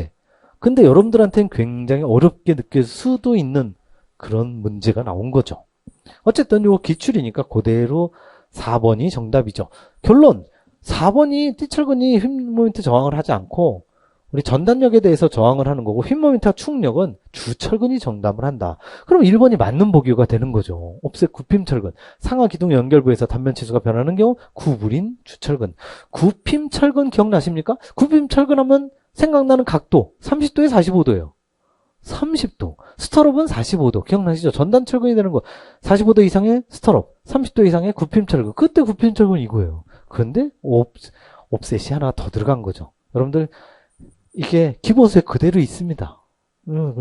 근데 여러분들한테는 굉장히 어렵게 느낄 수도 있는 그런 문제가 나온 거죠. 어쨌든 요 기출이니까 그대로 4번이 정답이죠. 결론 4번이 띠철근이 휨 모멘트 저항을 하지 않고 우리 전단력에 대해서 저항을 하는 거고 휨 모멘트와 충력은 주철근이 정답을 한다. 그럼 1번이 맞는 보기가 되는 거죠. 옵셋 굽힘철근 상하 기둥 연결부에서 단면 치수가 변하는 경우 구부린 주철근. 굽힘철근 기억나십니까? 굽힘철근 하면 생각나는 각도 30도에 45도예요. 30도. 스터럽은 45도. 기억나시죠? 전단 철근이 되는 거. 45도 이상의 스터럽, 30도 이상의 굽힘철근. 그때 굽힘철근 이거예요. 그런데 옵셋이 하나 더 들어간 거죠. 여러분들 이게 기본소에 그대로 있습니다.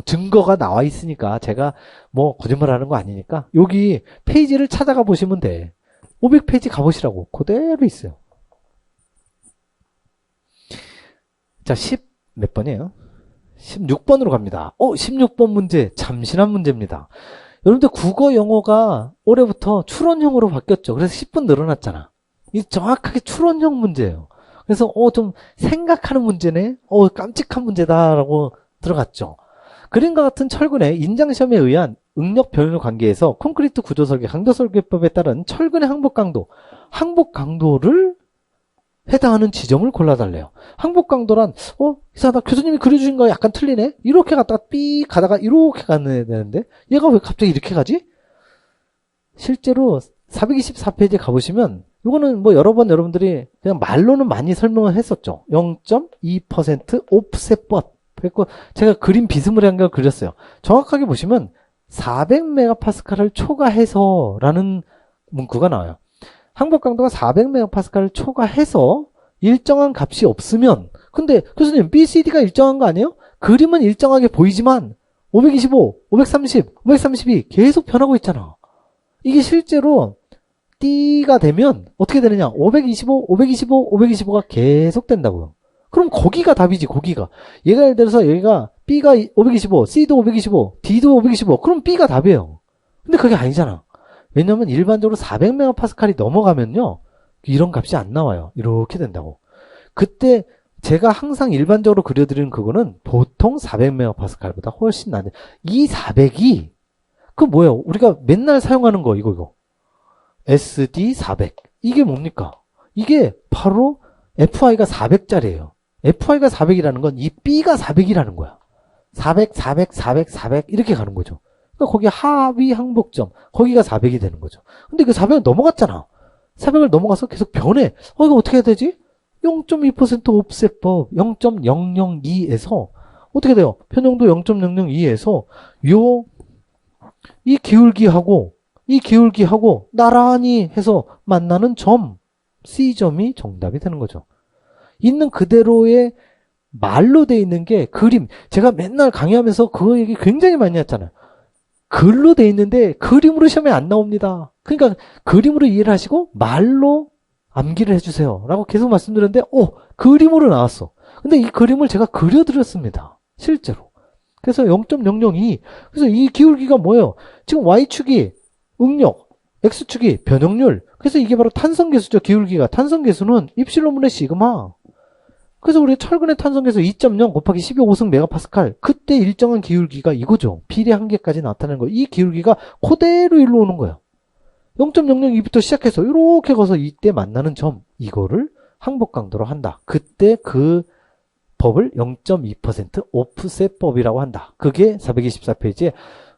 증거가 나와 있으니까 제가 뭐 거짓말하는 거 아니니까 여기 페이지를 찾아가 보시면 돼. 500페이지 가보시라고. 그대로 있어요. 자, 10 몇 번이에요? 16번으로 갑니다. 16번 문제 참신한 문제입니다. 여러분들 국어 영어가 올해부터 추론형으로 바뀌었죠. 그래서 10분 늘어났잖아. 이 정확하게 추론형 문제예요. 그래서 좀 생각하는 문제네. 깜찍한 문제다라고 들어갔죠. 그림과 같은 철근의 인장시험에 의한 응력 변율 관계에서 콘크리트 구조 설계 강도 설계법에 따른 철근의 항복 강도를 해당하는 지점을 골라달래요. 항복 강도란 이상하다. 교수님이 그려주신 거 약간 틀리네. 이렇게 갔다가 삐 가다가 이렇게 가야 되는데 얘가 왜 갑자기 이렇게 가지? 실제로 424페이지에 가보시면 이거는 뭐 여러 번 여러분들이 그냥 말로는 많이 설명을 했었죠. 0.2% 옵셋법. 그리고 제가 그림 비스무리한 걸 그렸어요. 정확하게 보시면 400메가파스칼을 초과해서 라는 문구가 나와요. 항복 강도가 400메가파스칼을 초과해서 일정한 값이 없으면, 근데 교수님 BCD가 일정한 거 아니에요? 그림은 일정하게 보이지만 525, 530, 532 계속 변하고 있잖아. 이게 실제로 D가 되면 어떻게 되느냐? 525, 525, 525가 계속 된다고요. 그럼 거기가 답이지, 거기가. 얘가 예를 들어서 여기가 B가 525, C도 525, D도 525. 그럼 B가 답이에요. 근데 그게 아니잖아. 왜냐면 일반적으로 400메가파스칼이 넘어가면요. 이런 값이 안 나와요. 이렇게 된다고. 그때 제가 항상 일반적으로 그려드리는 그거는 보통 400메가파스칼보다 훨씬 나은데 이 400이 그 뭐예요? 우리가 맨날 사용하는 거 이거. SD400. 이게 뭡니까? 이게 바로 FI가 400짜리예요. FI가 400이라는 건 이 B가 400이라는 거야. 400, 400, 400, 400 이렇게 가는 거죠. 그러니까 거기 하위 항복점 거기가 400이 되는 거죠. 근데 그 400을 넘어갔잖아. 400을 넘어가서 계속 변해. 이거 어떻게 해야 되지? 0.2% 옵셋법 0.002에서 어떻게 돼요? 편형도 0.002에서 이 기울기하고 나란히 해서 만나는 점 C점이 정답이 되는 거죠. 있는 그대로의 말로 돼 있는 게 그림. 제가 맨날 강의하면서 그거 얘기 굉장히 많이 했잖아요. 글로 돼 있는데 그림으로 시험에 안 나옵니다. 그러니까 그림으로 이해를 하시고 말로 암기를 해주세요. 라고 계속 말씀드렸는데 그림으로 나왔어. 근데 이 그림을 제가 그려드렸습니다. 실제로. 그래서 0.002. 그래서 이 기울기가 뭐예요? 지금 Y축이 응력, X축이 변형률. 그래서 이게 바로 탄성계수죠. 기울기가. 탄성계수는 입실론분의 시그마. 그래서 우리 철근의 탄성계수 2.0 곱하기 12.5승 메가파스칼. 그때 일정한 기울기가 이거죠. 비례 한계까지 나타나는 거. 이 기울기가 그대로 일로 오는 거예요. 0.002부터 시작해서 이렇게 가서 이때 만나는 점. 이거를 항복 강도로 한다. 그때 그 법을 0.2% 오프셋법이라고 한다. 그게 424페이지에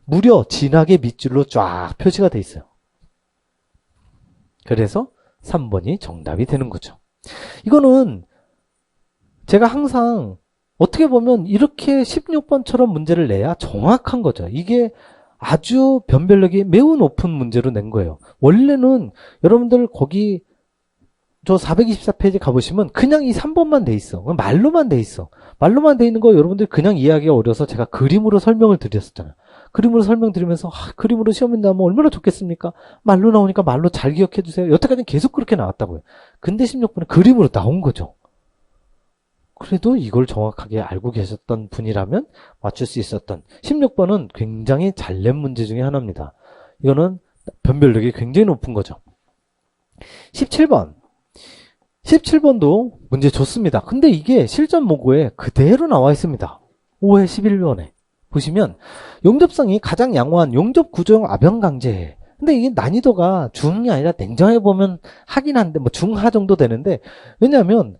무려 진하게 밑줄로 쫙 표시가 돼 있어요. 그래서 3번이 정답이 되는 거죠. 이거는 제가 항상 어떻게 보면 이렇게 16번처럼 문제를 내야 정확한 거죠. 이게 아주 변별력이 매우 높은 문제로 낸 거예요. 원래는 여러분들 거기 저 424페이지 가보시면 그냥 이 3번만 돼 있어. 말로만 돼 있어. 말로만 돼 있는 거 여러분들 그냥 이해하기가 어려워서 제가 그림으로 설명을 드렸었잖아요. 그림으로 설명드리면서 그림으로 시험에 나오면 얼마나 좋겠습니까? 말로 나오니까 말로 잘 기억해 주세요. 여태까지는 계속 그렇게 나왔다고요. 근데 16번은 그림으로 나온 거죠. 그래도 이걸 정확하게 알고 계셨던 분이라면 맞출 수 있었던 16번은 굉장히 잘 낸 문제 중에 하나입니다. 이거는 변별력이 굉장히 높은 거죠. 17번도 문제 좋습니다. 근데 이게 실전 모고에 그대로 나와 있습니다. 5회 11번에 보시면 용접성이 가장 양호한 용접 구조형 아변 강제. 근데 이게 난이도가 중이 아니라 냉정해 보면 하긴 한데 뭐 중하 정도 되는데 왜냐하면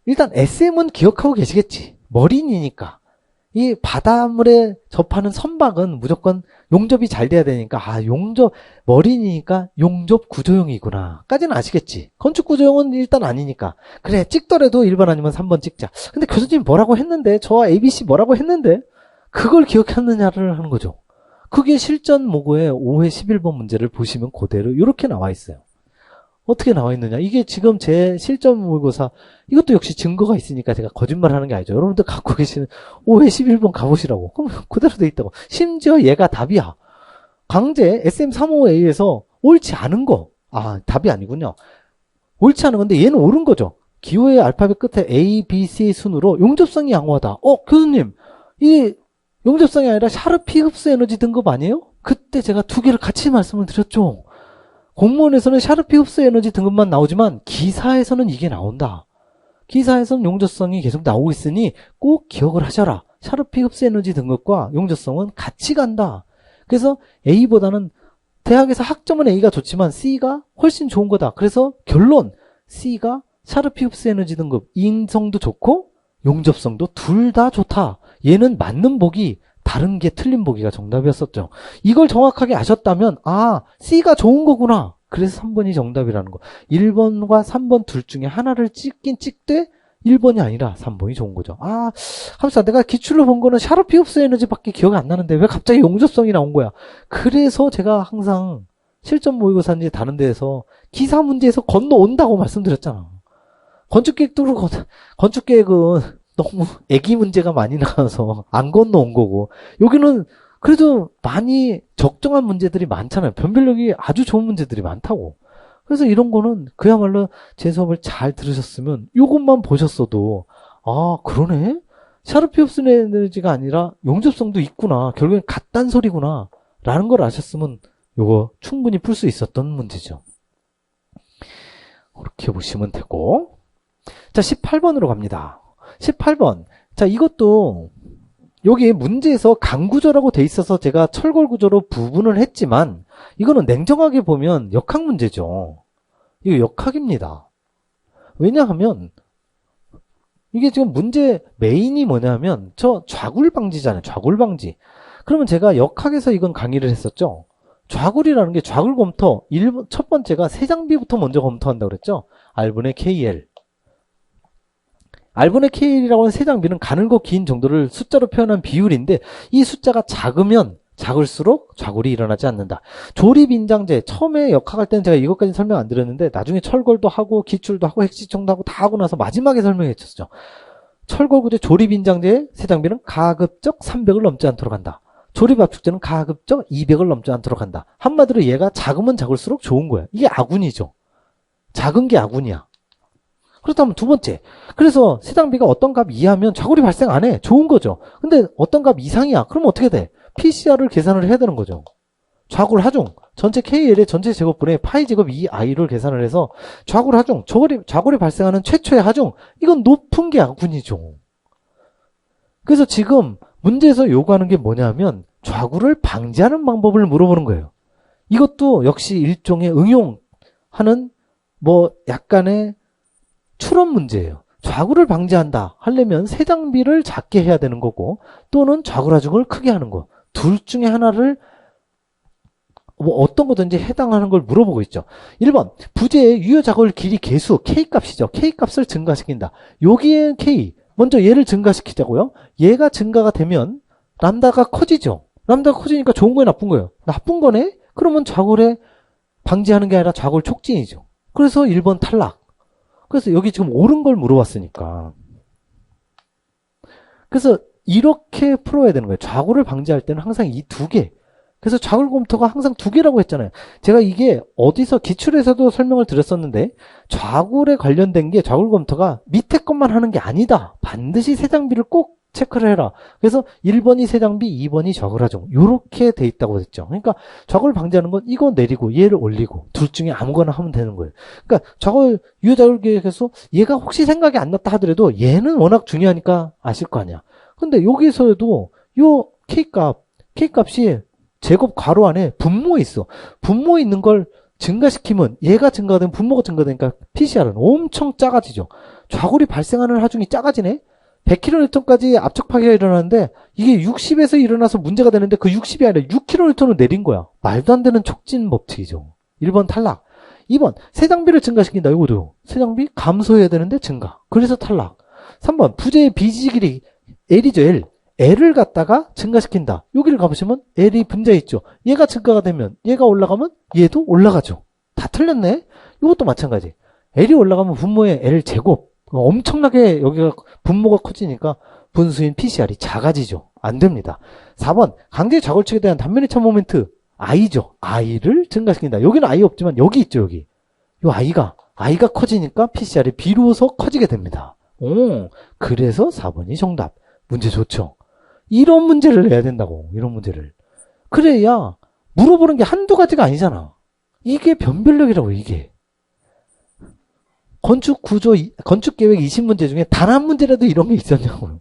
일단 SM은 기억하고 계시겠지. 머린이니까. 이 바닷물에 접하는 선박은 무조건 용접이 잘 돼야 되니까 머린이니까 용접 구조형이구나 까지는 아시겠지. 건축 구조형은 일단 아니니까 그래 찍더라도 1번 아니면 3번 찍자. 근데 교수님 뭐라고 했는데 저 ABC 뭐라고 했는데 그걸 기억했느냐를 하는 거죠. 그게 실전 모고의 5회 11번 문제를 보시면 그대로 이렇게 나와 있어요. 어떻게 나와 있느냐. 이게 지금 제 실전 모의고사 이것도 역시 증거가 있으니까 제가 거짓말하는 게 아니죠. 여러분들 갖고 계시는 5회 11번 가보시라고. 그럼 그대로 돼 있다고. 심지어 얘가 답이야. 강제 SM35A에서 옳지 않은 거. 아, 답이 아니군요. 옳지 않은 건데 얘는 옳은 거죠. 기호의 알파벳 끝에 A, B, C 순으로 용접성이 양호하다. 교수님, 이 용접성이 아니라 샤르피 흡수 에너지 등급 아니에요? 그때 제가 두 개를 같이 말씀을 드렸죠. 공무원에서는 샤르피 흡수 에너지 등급만 나오지만 기사에서는 이게 나온다. 기사에서는 용접성이 계속 나오고 있으니 꼭 기억을 하셔라. 샤르피 흡수 에너지 등급과 용접성은 같이 간다. 그래서 A보다는 대학에서 학점은 A가 좋지만 C가 훨씬 좋은 거다. 그래서 결론 C가 샤르피 흡수 에너지 등급 인성도 좋고 용접성도 둘 다 좋다. 얘는 맞는 보기, 다른 게 틀린 보기가 정답이었었죠. 이걸 정확하게 아셨다면 C가 좋은 거구나. 그래서 3번이 정답이라는 거. 1번과 3번 둘 중에 하나를 찍긴 찍되 1번이 아니라 3번이 좋은 거죠. 하면서 내가 기출로 본 거는 샤르피 흡수 에너지밖에 기억이 안 나는데 왜 갑자기 용접성이 나온 거야. 그래서 제가 항상 실전 모의고사인지 다른 데에서 기사 문제에서 건너온다고 말씀드렸잖아. 건축계획은 너무 애기 문제가 많이 나와서 안 건너온 거고, 여기는 그래도 많이 적정한 문제들이 많잖아요. 변별력이 아주 좋은 문제들이 많다고. 그래서 이런 거는 그야말로 제 수업을 잘 들으셨으면 이것만 보셨어도 그러네? 샤르피 흡수 에너지가 아니라 용접성도 있구나. 결국엔 같단 소리구나. 라는 걸 아셨으면 이거 충분히 풀 수 있었던 문제죠. 그렇게 보시면 되고, 자 18번으로 갑니다. 18번. 자, 이것도 여기 문제에서 강구조라고 돼 있어서 제가 철골구조로 부분을 했지만 이거는 냉정하게 보면 역학 문제죠. 이거 역학입니다. 왜냐하면 이게 지금 문제 메인이 뭐냐면 저 좌굴 방지잖아요. 좌굴 방지. 그러면 제가 역학에서 이건 강의를 했었죠. 좌굴이라는 게 좌굴 검토 첫 번째가 세 장비부터 먼저 검토한다고 그랬죠. R분의 KL. R분의 KL이라고 하는 세 장비는 가늘고 긴 정도를 숫자로 표현한 비율인데 이 숫자가 작으면 작을수록 좌굴이 일어나지 않는다. 조립인장제 처음에 역학할 때는 제가 이것까지 설명 안 드렸는데 나중에 철골도 하고 기출도 하고 핵시청도 하고 다 하고 나서 마지막에 설명해 줬죠. 철골구조 조립인장제의 세 장비는 가급적 300을 넘지 않도록 한다. 조립압축제는 가급적 200을 넘지 않도록 한다. 한마디로 얘가 작으면 작을수록 좋은 거야. 이게 아군이죠. 작은 게 아군이야. 그렇다면 두 번째. 그래서 세 장비가 어떤 값 이하면 좌굴이 발생 안 해. 좋은 거죠. 근데 어떤 값 이상이야. 그러면 어떻게 돼? PCR을 계산을 해야 되는 거죠. 좌굴 하중. 전체 KL의 전체 제곱분의 파이 제곱 2i를 계산을 해서 좌굴 하중. 좌굴이 발생하는 최초의 하중. 이건 높은 게 아군이죠. 그래서 지금 문제에서 요구하는 게 뭐냐면 좌굴을 방지하는 방법을 물어보는 거예요. 이것도 역시 일종의 응용하는 약간의 추론 문제예요. 좌굴을 방지한다 하려면 세 장비를 작게 해야 되는 거고 또는 좌굴 하중을 크게 하는 거. 둘 중에 하나를 어떤 거든지 해당하는 걸 물어보고 있죠. 1번 부재의 유효작월 길이 계수 K값이죠. K값을 증가시킨다. 여기에 K 먼저 얘를 증가시키자고요. 얘가 증가가 되면 람다가 커지죠. 람다가 커지니까 좋은 거예요, 나쁜 거예요? 나쁜 거네? 그러면 좌골에 방지하는 게 아니라 좌골 촉진이죠. 그래서 1번 탈락. 그래서 여기 지금 옳은 걸 물어봤으니까. 그래서 이렇게 풀어야 되는 거예요. 좌골을 방지할 때는 항상 이 두 개. 그래서 좌골 검토가 항상 두 개라고 했잖아요. 제가 이게 어디서 기출에서도 설명을 드렸었는데 좌골에 관련된 게 좌골 검토가 밑에 것만 하는 게 아니다. 반드시 세 장비를 꼭 체크를 해라. 그래서 1번이 세 장비, 2번이 좌골 하중. 요렇게 돼 있다고 했죠. 그러니까 좌골 방지하는 건 이거 내리고 얘를 올리고 둘 중에 아무거나 하면 되는 거예요. 그러니까 좌골 유효좌골 계획에서 얘가 혹시 생각이 안 났다 하더라도 얘는 워낙 중요하니까 아실 거 아니야. 근데 여기서도 요 K값이 제곱 괄호 안에 분모에 있어. 분모에 있는 걸 증가시키면 얘가 증가되면 분모가 증가되니까 PCR은 엄청 작아지죠. 좌골이 발생하는 하중이 작아지네. 100kN까지 압착 파괴가 일어나는데 이게 60에서 일어나서 문제가 되는데 그 60이 아니라 6kN을 내린 거야. 말도 안 되는 촉진 법칙이죠. 1번 탈락. 2번 세 장비를 증가시킨다. 이거도 세 장비 감소해야 되는데 증가. 그래서 탈락. 3번 부재의 비지 길이 L이죠. L을 갖다가 증가시킨다. 여기를 가보시면 L이 분자 있죠. 얘가 증가가 되면 얘가 올라가면 얘도 올라가죠. 다 틀렸네. 이것도 마찬가지. L이 올라가면 분모의 L 제곱. 엄청나게 여기가 분모가 커지니까 분수인 PCR이 작아지죠. 안 됩니다. 4번 강제 자골축에 대한 단면의 차 모멘트 I죠. I를 증가시킨다. 여기는 I 없지만 여기 있죠. 여기. 이 I가 커지니까 PCR이 비로소 커지게 됩니다. 그래서 4번이 정답. 문제 좋죠. 이런 문제를 내야 된다고. 이런 문제를. 그래야 물어보는 게 한두 가지가 아니잖아. 이게 변별력이라고. 이게. 건축계획 20문제 중에 단 한 문제라도 이런 게 있었냐고요.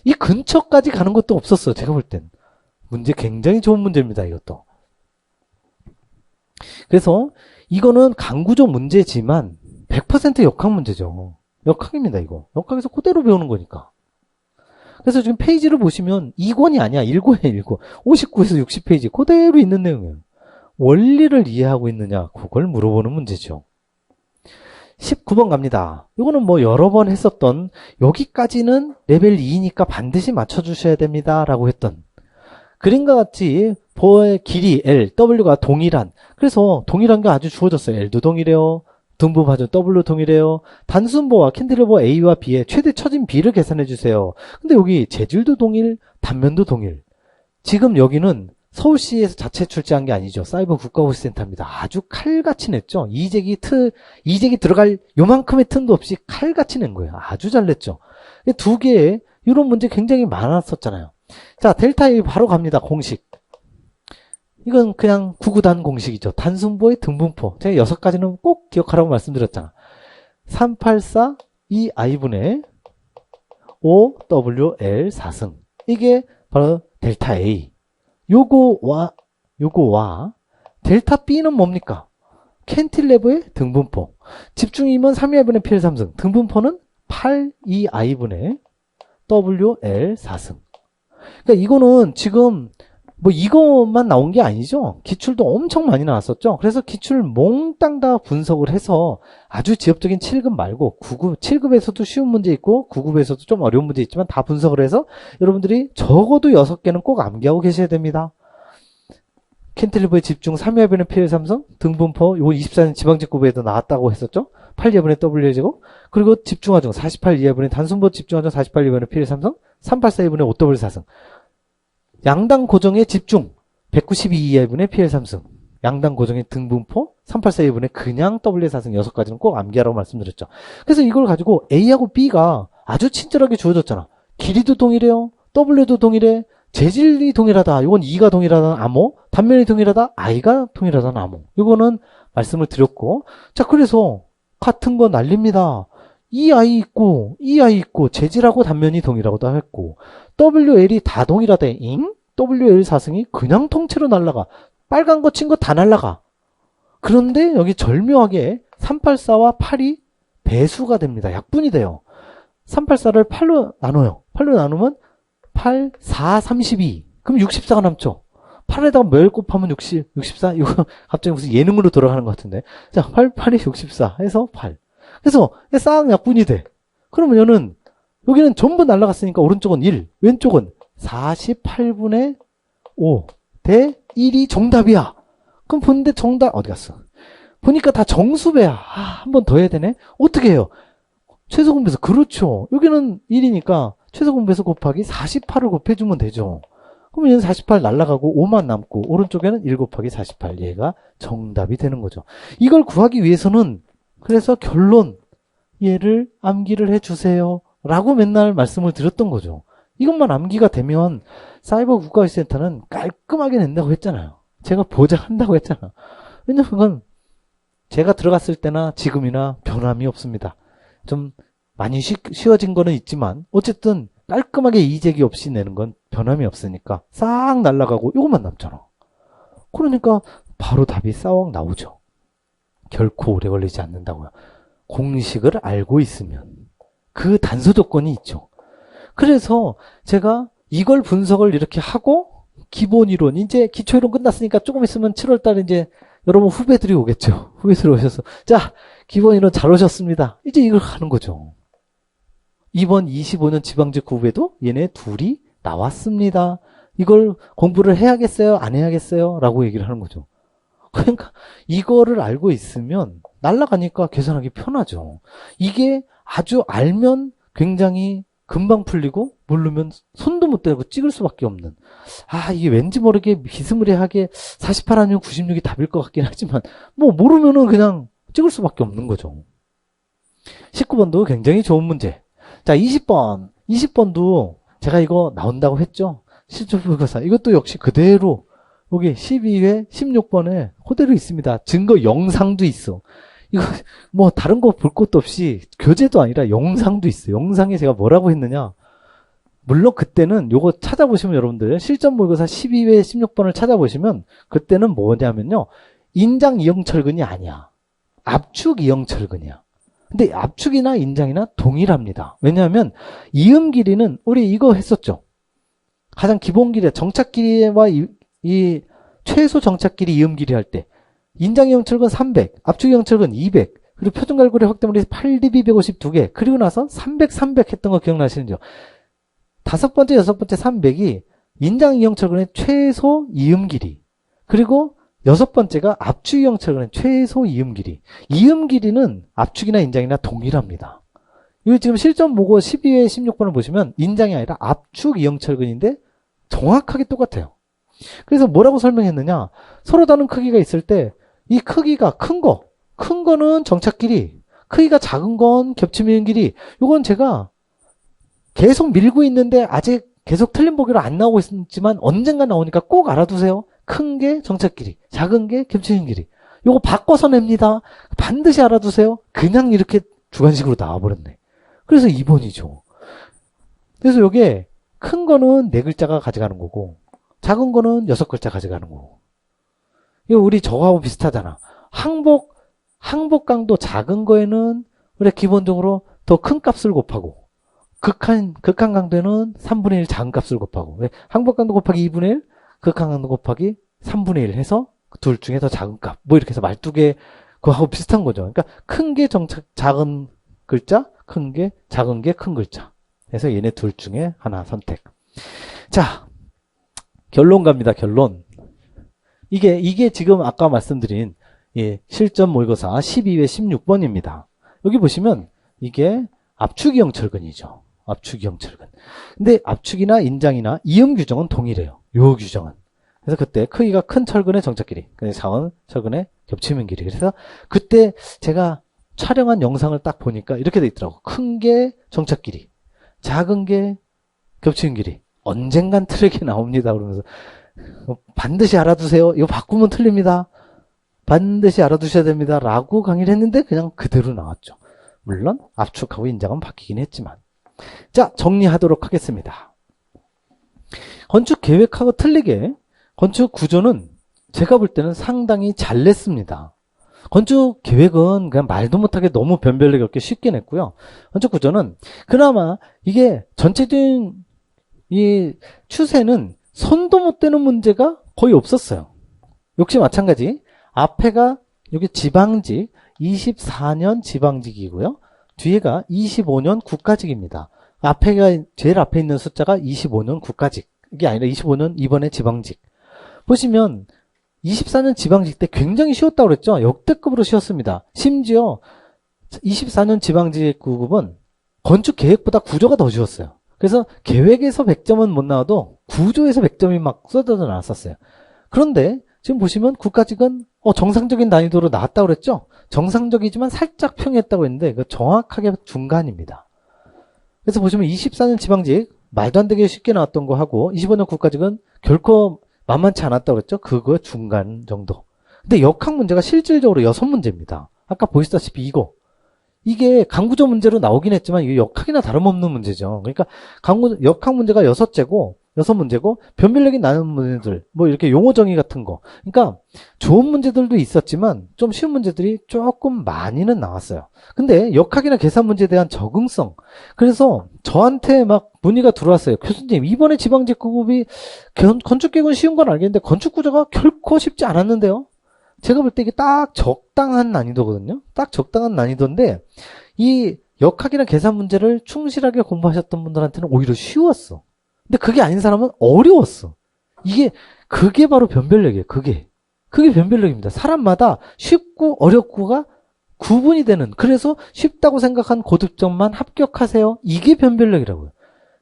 이 근처까지 가는 것도 없었어. 제가 볼 땐. 문제 굉장히 좋은 문제입니다. 이것도. 그래서 이거는 강구조 문제지만 100% 역학 문제죠. 역학입니다. 이거. 역학에서 그대로 배우는 거니까. 그래서 지금 페이지를 보시면 2권이 아니야. 1권이에요. 1권. 59에서 60페이지 그대로 있는 내용이에요. 원리를 이해하고 있느냐 그걸 물어보는 문제죠. 19번 갑니다. 이거는 뭐 여러 번 했었던 여기까지는 레벨 2니까 반드시 맞춰주셔야 됩니다. 라고 했던 그림과 같이 보의 길이 L, W가 동일한 그래서 동일한 게 아주 주어졌어요. L도 동일해요. 등분하죠. W도 동일해요. 단순보와 캔틸러버 A와 B의 최대 처진 B를 계산해 주세요. 근데 여기 재질도 동일, 단면도 동일. 지금 여기는 서울시에서 자체 출제한 게 아니죠. 사이버 국가고시센터입니다. 아주 칼같이 냈죠. 이재기 들어갈 요만큼의 틈도 없이 칼같이 낸 거예요. 아주 잘 냈죠. 두 개의 이런 문제 굉장히 많았었잖아요. 자, 델타 A 바로 갑니다. 공식. 이건 그냥 구구단 공식이죠. 단순보의 등분포. 제가 6가지는 꼭 기억하라고 말씀드렸잖아. 384 2i분의 5WL 4승. 이게 바로 델타 A. 요거와 델타 B는 뭡니까? 캔틸레버의 등분포. 집중이면 3이분의 PL 3승. 등분포는 8-2i분의 WL 4승. 그러니까 이거는 지금 뭐 이것만 나온 게 아니죠. 기출도 엄청 많이 나왔었죠. 그래서 기출 몽땅 다 분석을 해서 아주 지엽적인 7급 말고 9급, 7급에서도 쉬운 문제 있고 9급에서도 좀 어려운 문제 있지만 다 분석을 해서 여러분들이 적어도 6개는 꼭 암기하고 계셔야 됩니다. 캔틸리버의 집중 3위분의 PL 3승 등분포 요 24년 지방직구부에도 나왔다고 했었죠. 8위분의 W제곱 그리고 집중하중 48위분의 단순보 집중하중 48위분의 PL 3승 384위분의 5W 4승 양당 고정의 집중 192이하분의 PL 3승 양당 고정의 등분포 384이분의 그냥 W 4승 6가지는 꼭 암기하라고 말씀드렸죠. 그래서 이걸 가지고 A하고 B가 아주 친절하게 주어졌잖아. 길이도 동일해요. W도 동일해. 재질이 동일하다. 이건 2가 동일하다는 암호. 단면이 동일하다. I가 동일하다는 암호. 이거는 말씀을 드렸고 자 그래서 같은 거 날립니다. 이 I 있고 재질하고 단면이 동일하고도 했고 WL이 다 동일하다잉? WL 4승이 그냥 통째로 날라가. 빨간 거 친 거 다 날라가. 그런데 여기 절묘하게 384와 8이 배수가 됩니다. 약분이 돼요. 384를 8로 나눠요. 8로 나누면 8, 4, 32. 그럼 64가 남죠. 8에다가 몇 곱하면 64? 이거 갑자기 무슨 예능으로 돌아가는 것 같은데. 자, 8이 64 해서 8. 그래서 싹 약분이 돼. 그러면 여기는 전부 날라갔으니까 오른쪽은 1, 왼쪽은 48분의 5 대 1이 정답이야. 그럼 보는데 정답 어디 갔어? 보니까 다 정수배야. 한 번 더 해야 되네. 어떻게 해요? 최소공배수. 그렇죠. 여기는 1이니까 최소공배수 곱하기 48을 곱해주면 되죠. 그러면 얘는 48 날라가고 5만 남고 오른쪽에는 1 곱하기 48. 얘가 정답이 되는 거죠. 이걸 구하기 위해서는 그래서 결론 얘를 암기를 해주세요 라고 맨날 말씀을 드렸던 거죠. 이것만 암기가 되면 사이버 국가고시센터는 깔끔하게 낸다고 했잖아요. 제가 보장한다고 했잖아. 왜냐면 그건 제가 들어갔을 때나 지금이나 변함이 없습니다. 좀 많이 쉬워진 거는 있지만 어쨌든 깔끔하게 이재기 없이 내는 건 변함이 없으니까 싹 날아가고 이것만 남잖아. 그러니까 바로 답이 싹 나오죠. 결코 오래 걸리지 않는다고요. 공식을 알고 있으면 그 단서 조건이 있죠. 그래서 제가 이걸 분석을 이렇게 하고 기본이론 이제 기초이론 끝났으니까 조금 있으면 7월달에 이제 여러분 후배들이 오겠죠. 후배들이 오셔서 자 기본이론 잘 오셨습니다. 이제 이걸 하는 거죠. 이번 25년 지방직구부에도 얘네 둘이 나왔습니다. 이걸 공부를 해야겠어요? 안 해야겠어요? 라고 얘기를 하는 거죠. 그러니까 이거를 알고 있으면 날아가니까 계산하기 편하죠. 이게 아주 알면 굉장히 금방 풀리고 모르면 손도 못 대고 찍을 수밖에 없는, 이게 왠지 모르게 비스무리하게 48 아니면 96이 답일 것 같긴 하지만 뭐 모르면은 그냥 찍을 수밖에 없는 거죠. 19번도 굉장히 좋은 문제. 자, 20번도 제가 이거 나온다고 했죠. 실전모의고사. 이것도 역시 그대로 여기 12회 16번에 그대로 있습니다. 증거 영상도 있어. 이거 뭐 다른 거 볼 것도 없이 교재도 아니라 영상도 있어. 영상에 제가 뭐라고 했느냐. 물론 그때는 요거 찾아보시면 여러분들 실전모의고사 12회 16번을 찾아보시면 그때는 뭐냐면요. 인장 이형철근이 아니야. 압축 이형철근이야. 근데 압축이나 인장이나 동일합니다. 왜냐하면 이음 길이는 우리 이거 했었죠. 가장 기본 길이 정착 길이와 이 최소 정착 길이 이음 길이 할 때 인장 이형철근 300, 압축 이형철근 200, 그리고 표준 갈고리 확대물리 8dB 152개, 그리고 나서 300, 300 했던 거 기억나시는지요? 다섯 번째, 여섯 번째 300이 인장 이형철근의 최소 이음 길이, 그리고 여섯 번째가 압축 이형철근의 최소 이음 길이. 이음 길이는 압축이나 인장이나 동일합니다. 이거 지금 실전 모고 12회 16번을 보시면 인장이 아니라 압축 이형철근인데 정확하게 똑같아요. 그래서 뭐라고 설명했느냐? 서로 다른 크기가 있을 때 이 크기가 큰 거는 정착 길이, 크기가 작은 건 겹침 이음 길이. 이건 제가 계속 밀고 있는데 아직 계속 틀린 보기로 안 나오고 있지만 언젠가 나오니까 꼭 알아두세요. 큰 게 정착 길이, 작은 게 겹침 이음 길이. 요거 바꿔서 냅니다. 반드시 알아두세요. 그냥 이렇게 주관식으로 나와버렸네. 그래서 2번이죠. 그래서 요게 큰 거는 4글자가 가져가는 거고 작은 거는 6글자 가져가는 거고. 이거 우리 저거하고 비슷하잖아. 항복 강도 작은 거에는 우리 기본적으로 더 큰 값을 곱하고 극한 강도에는 3분의 1 작은 값을 곱하고, 왜? 항복 강도 곱하기 2분의 1, 극한 강도 곱하기 3분의 1 해서 둘 중에 더 작은 값. 뭐 이렇게 해서 말뚝에 그거하고 비슷한 거죠. 그러니까 큰 게 작은 글자, 큰 게 작은 게 큰 글자. 그래서 얘네 둘 중에 하나 선택. 자, 결론 갑니다. 결론. 이게 지금 아까 말씀드린 실전 모의고사 12회 16번입니다. 여기 보시면 이게 압축 이형철근이죠. 압축 이형철근. 근데 압축이나 인장이나 이음 규정은 동일해요. 요 규정은. 그래서 그때 크기가 큰 철근의 정착 길이, 작은 철근의 겹치는 길이. 그래서 그때 제가 촬영한 영상을 딱 보니까 이렇게 돼 있더라고. 큰 게 정착 길이, 작은 게 겹치는 길이. 언젠간 틀리게 나옵니다. 그러면서 반드시 알아두세요. 이거 바꾸면 틀립니다. 반드시 알아두셔야 됩니다. 라고 강의를 했는데 그냥 그대로 나왔죠. 물론 압축하고 인장은 바뀌긴 했지만. 자, 정리하도록 하겠습니다. 건축 계획하고 틀리게 건축 구조는 제가 볼 때는 상당히 잘 냈습니다. 건축 계획은 그냥 말도 못하게 너무 변별력이 없게 쉽게 냈고요. 건축 구조는 그나마 이게 전체적인 이 추세는 손도 못 대는 문제가 거의 없었어요. 역시 마찬가지. 앞에가 여기 지방직 24년 지방직이고요. 뒤에가 25년 국가직입니다. 앞에가 제일 앞에 있는 숫자가 25년 국가직. 이게 아니라 25년 이번에 지방직. 보시면 24년 지방직 때 굉장히 쉬웠다고 그랬죠. 역대급으로 쉬웠습니다. 심지어 24년 지방직 구급은 건축 계획보다 구조가 더 쉬웠어요. 그래서 계획에서 100점은 못 나와도 구조에서 100점이 막 쏟아져 나왔었어요. 그런데 지금 보시면 국가직은 정상적인 난이도로 나왔다고 그랬죠. 정상적이지만 살짝 평이했다고 했는데 그 정확하게 중간입니다. 그래서 보시면 24년 지방직 말도 안 되게 쉽게 나왔던 거 하고 25년 국가직은 결코 만만치 않았다고 그랬죠. 그거 중간 정도. 근데 역학 문제가 실질적으로 6문제입니다. 아까 보시다시피 이게 강구조 문제로 나오긴 했지만 이게 역학이나 다름없는 문제죠. 그러니까 역학 문제가 6문제고 변별력이 나는 문제들, 뭐 이렇게 용어 정의 같은 거. 그러니까 좋은 문제들도 있었지만 좀 쉬운 문제들이 조금 많이는 나왔어요. 근데 역학이나 계산 문제에 대한 적응성. 그래서 저한테 막 문의가 들어왔어요. 교수님, 이번에 지방직 구급이 건축계획은 쉬운 건 알겠는데 건축구조가 결코 쉽지 않았는데요. 제가 볼 때 이게 딱 적당한 난이도거든요. 딱 적당한 난이도인데 이 역학이나 계산 문제를 충실하게 공부하셨던 분들한테는 오히려 쉬웠어. 근데 그게 아닌 사람은 어려웠어. 그게 바로 변별력이에요. 그게 그게 변별력입니다. 사람마다 쉽고 어렵고가 구분이 되는, 그래서 쉽다고 생각한 고득점만 합격하세요. 이게 변별력이라고요.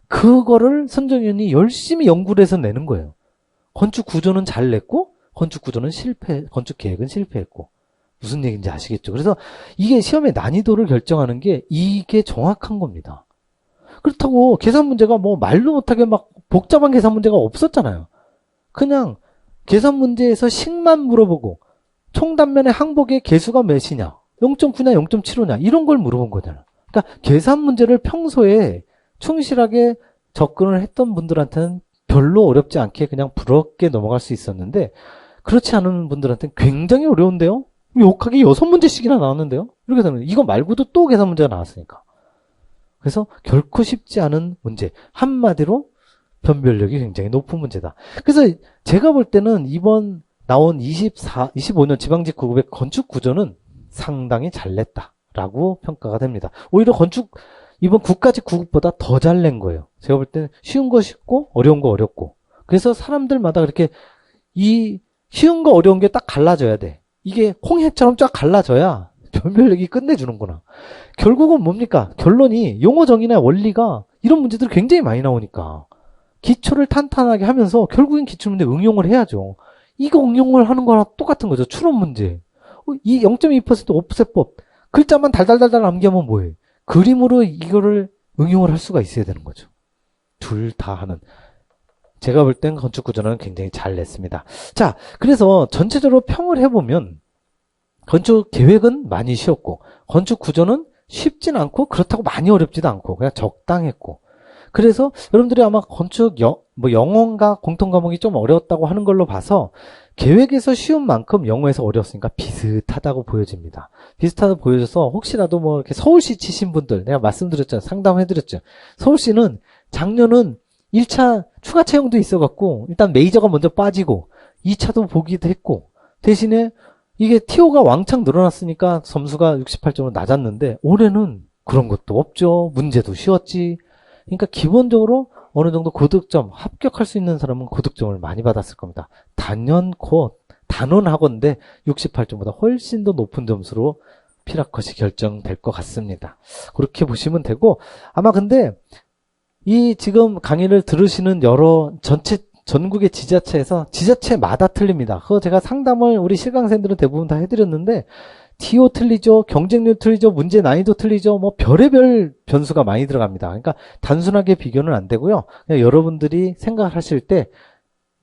그거를 선정위원이 열심히 연구를 해서 내는 거예요. 건축 구조는 잘 냈고 건축 구조는 건축 계획은 실패했고. 무슨 얘기인지 아시겠죠? 그래서 이게 시험의 난이도를 결정하는 게 이게 정확한 겁니다. 그렇다고 계산 문제가 뭐 말도 못하게 막 복잡한 계산 문제가 없었잖아요. 그냥 계산 문제에서 식만 물어보고 총단면의 항복의 개수가 몇이냐, 0.9냐 0.75냐 이런 걸 물어본 거잖아요. 그러니까 계산 문제를 평소에 충실하게 접근을 했던 분들한테는 별로 어렵지 않게 그냥 부럽게 넘어갈 수 있었는데, 그렇지 않은 분들한테는 굉장히 어려운데요? 욕하기 6문제씩이나 나왔는데요? 이렇게 되면 이거 말고도 또 계산 문제가 나왔으니까. 그래서 결코 쉽지 않은 문제. 한마디로 변별력이 굉장히 높은 문제다. 그래서 제가 볼 때는 이번 나온 25년 지방직 9급의 건축 구조는 상당히 잘 냈다라고 평가가 됩니다. 오히려 이번 국가직 9급보다 더 잘 낸 거예요. 제가 볼 때는 쉬운 거 쉽고 어려운 거 어렵고. 그래서 사람들마다 그렇게 이 쉬운 거 어려운 게 딱 갈라져야 돼. 이게 콩햇처럼 쫙 갈라져야 변별력이 끝내주는구나. 결국은 뭡니까? 결론이 용어 정의나 원리가 이런 문제들이 굉장히 많이 나오니까 기초를 탄탄하게 하면서 결국엔 기출문제 응용을 해야죠. 이거 응용을 하는 거랑 똑같은 거죠. 추론 문제. 이 0.2% 옵세법 글자만 달달달달 암기하면 뭐해? 그림으로 이거를 응용을 할 수가 있어야 되는 거죠. 둘 다 하는. 제가 볼 땐 건축 구조는 굉장히 잘 냈습니다. 자, 그래서 전체적으로 평을 해보면 건축 계획은 많이 쉬웠고 건축 구조는 쉽진 않고 그렇다고 많이 어렵지도 않고 그냥 적당했고, 그래서 여러분들이 아마 건축 영어인가 공통 과목이 좀 어려웠다고 하는 걸로 봐서 계획에서 쉬운 만큼 영어에서 어려웠으니까 비슷하다고 보여집니다. 비슷하다고 보여져서 혹시라도 뭐 이렇게 서울시 치신 분들, 내가 말씀드렸잖아요. 상담해드렸죠. 서울시는 작년은 1차 추가 채용도 있어갖고 일단 메이저가 먼저 빠지고 2차도 보기도 했고, 대신에 이게 TO가 왕창 늘어났으니까 점수가 68점으로 낮았는데 올해는 그런 것도 없죠. 문제도 쉬웠지. 그러니까 기본적으로 어느 정도 고득점, 합격할 수 있는 사람은 고득점을 많이 받았을 겁니다. 단원학원인데 68점보다 훨씬 더 높은 점수로 피라컷이 결정될 것 같습니다. 그렇게 보시면 되고, 아마 근데 이 지금 강의를 들으시는 전국의 지자체에서 지자체마다 틀립니다. 그거 제가 상담을 우리 실강생들은 대부분 다 해드렸는데 TO 틀리죠, 경쟁률 틀리죠, 문제 난이도 틀리죠, 뭐 별의별 변수가 많이 들어갑니다. 그러니까 단순하게 비교는 안 되고요. 그냥 여러분들이 생각하실 때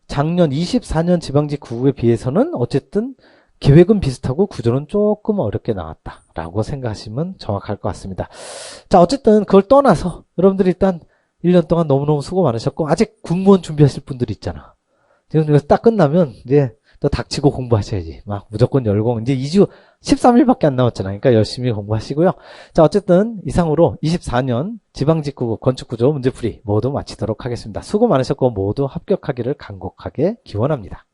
작년 24년 지방직 9급에 비해서는 어쨌든 계획은 비슷하고 구조는 조금 어렵게 나왔다라고 생각하시면 정확할 것 같습니다. 자, 어쨌든 그걸 떠나서 여러분들이 일단 1년 동안 너무너무 수고 많으셨고, 아직 공무원 준비하실 분들 있잖아. 지금 이거 딱 끝나면 이제 또 닥치고 공부하셔야지. 막 무조건 열공. 이제 2주 13일밖에 안 남았잖아. 그러니까 열심히 공부하시고요. 자, 어쨌든 이상으로 24년 지방직구급 건축구조 문제풀이 모두 마치도록 하겠습니다. 수고 많으셨고 모두 합격하기를 간곡하게 기원합니다.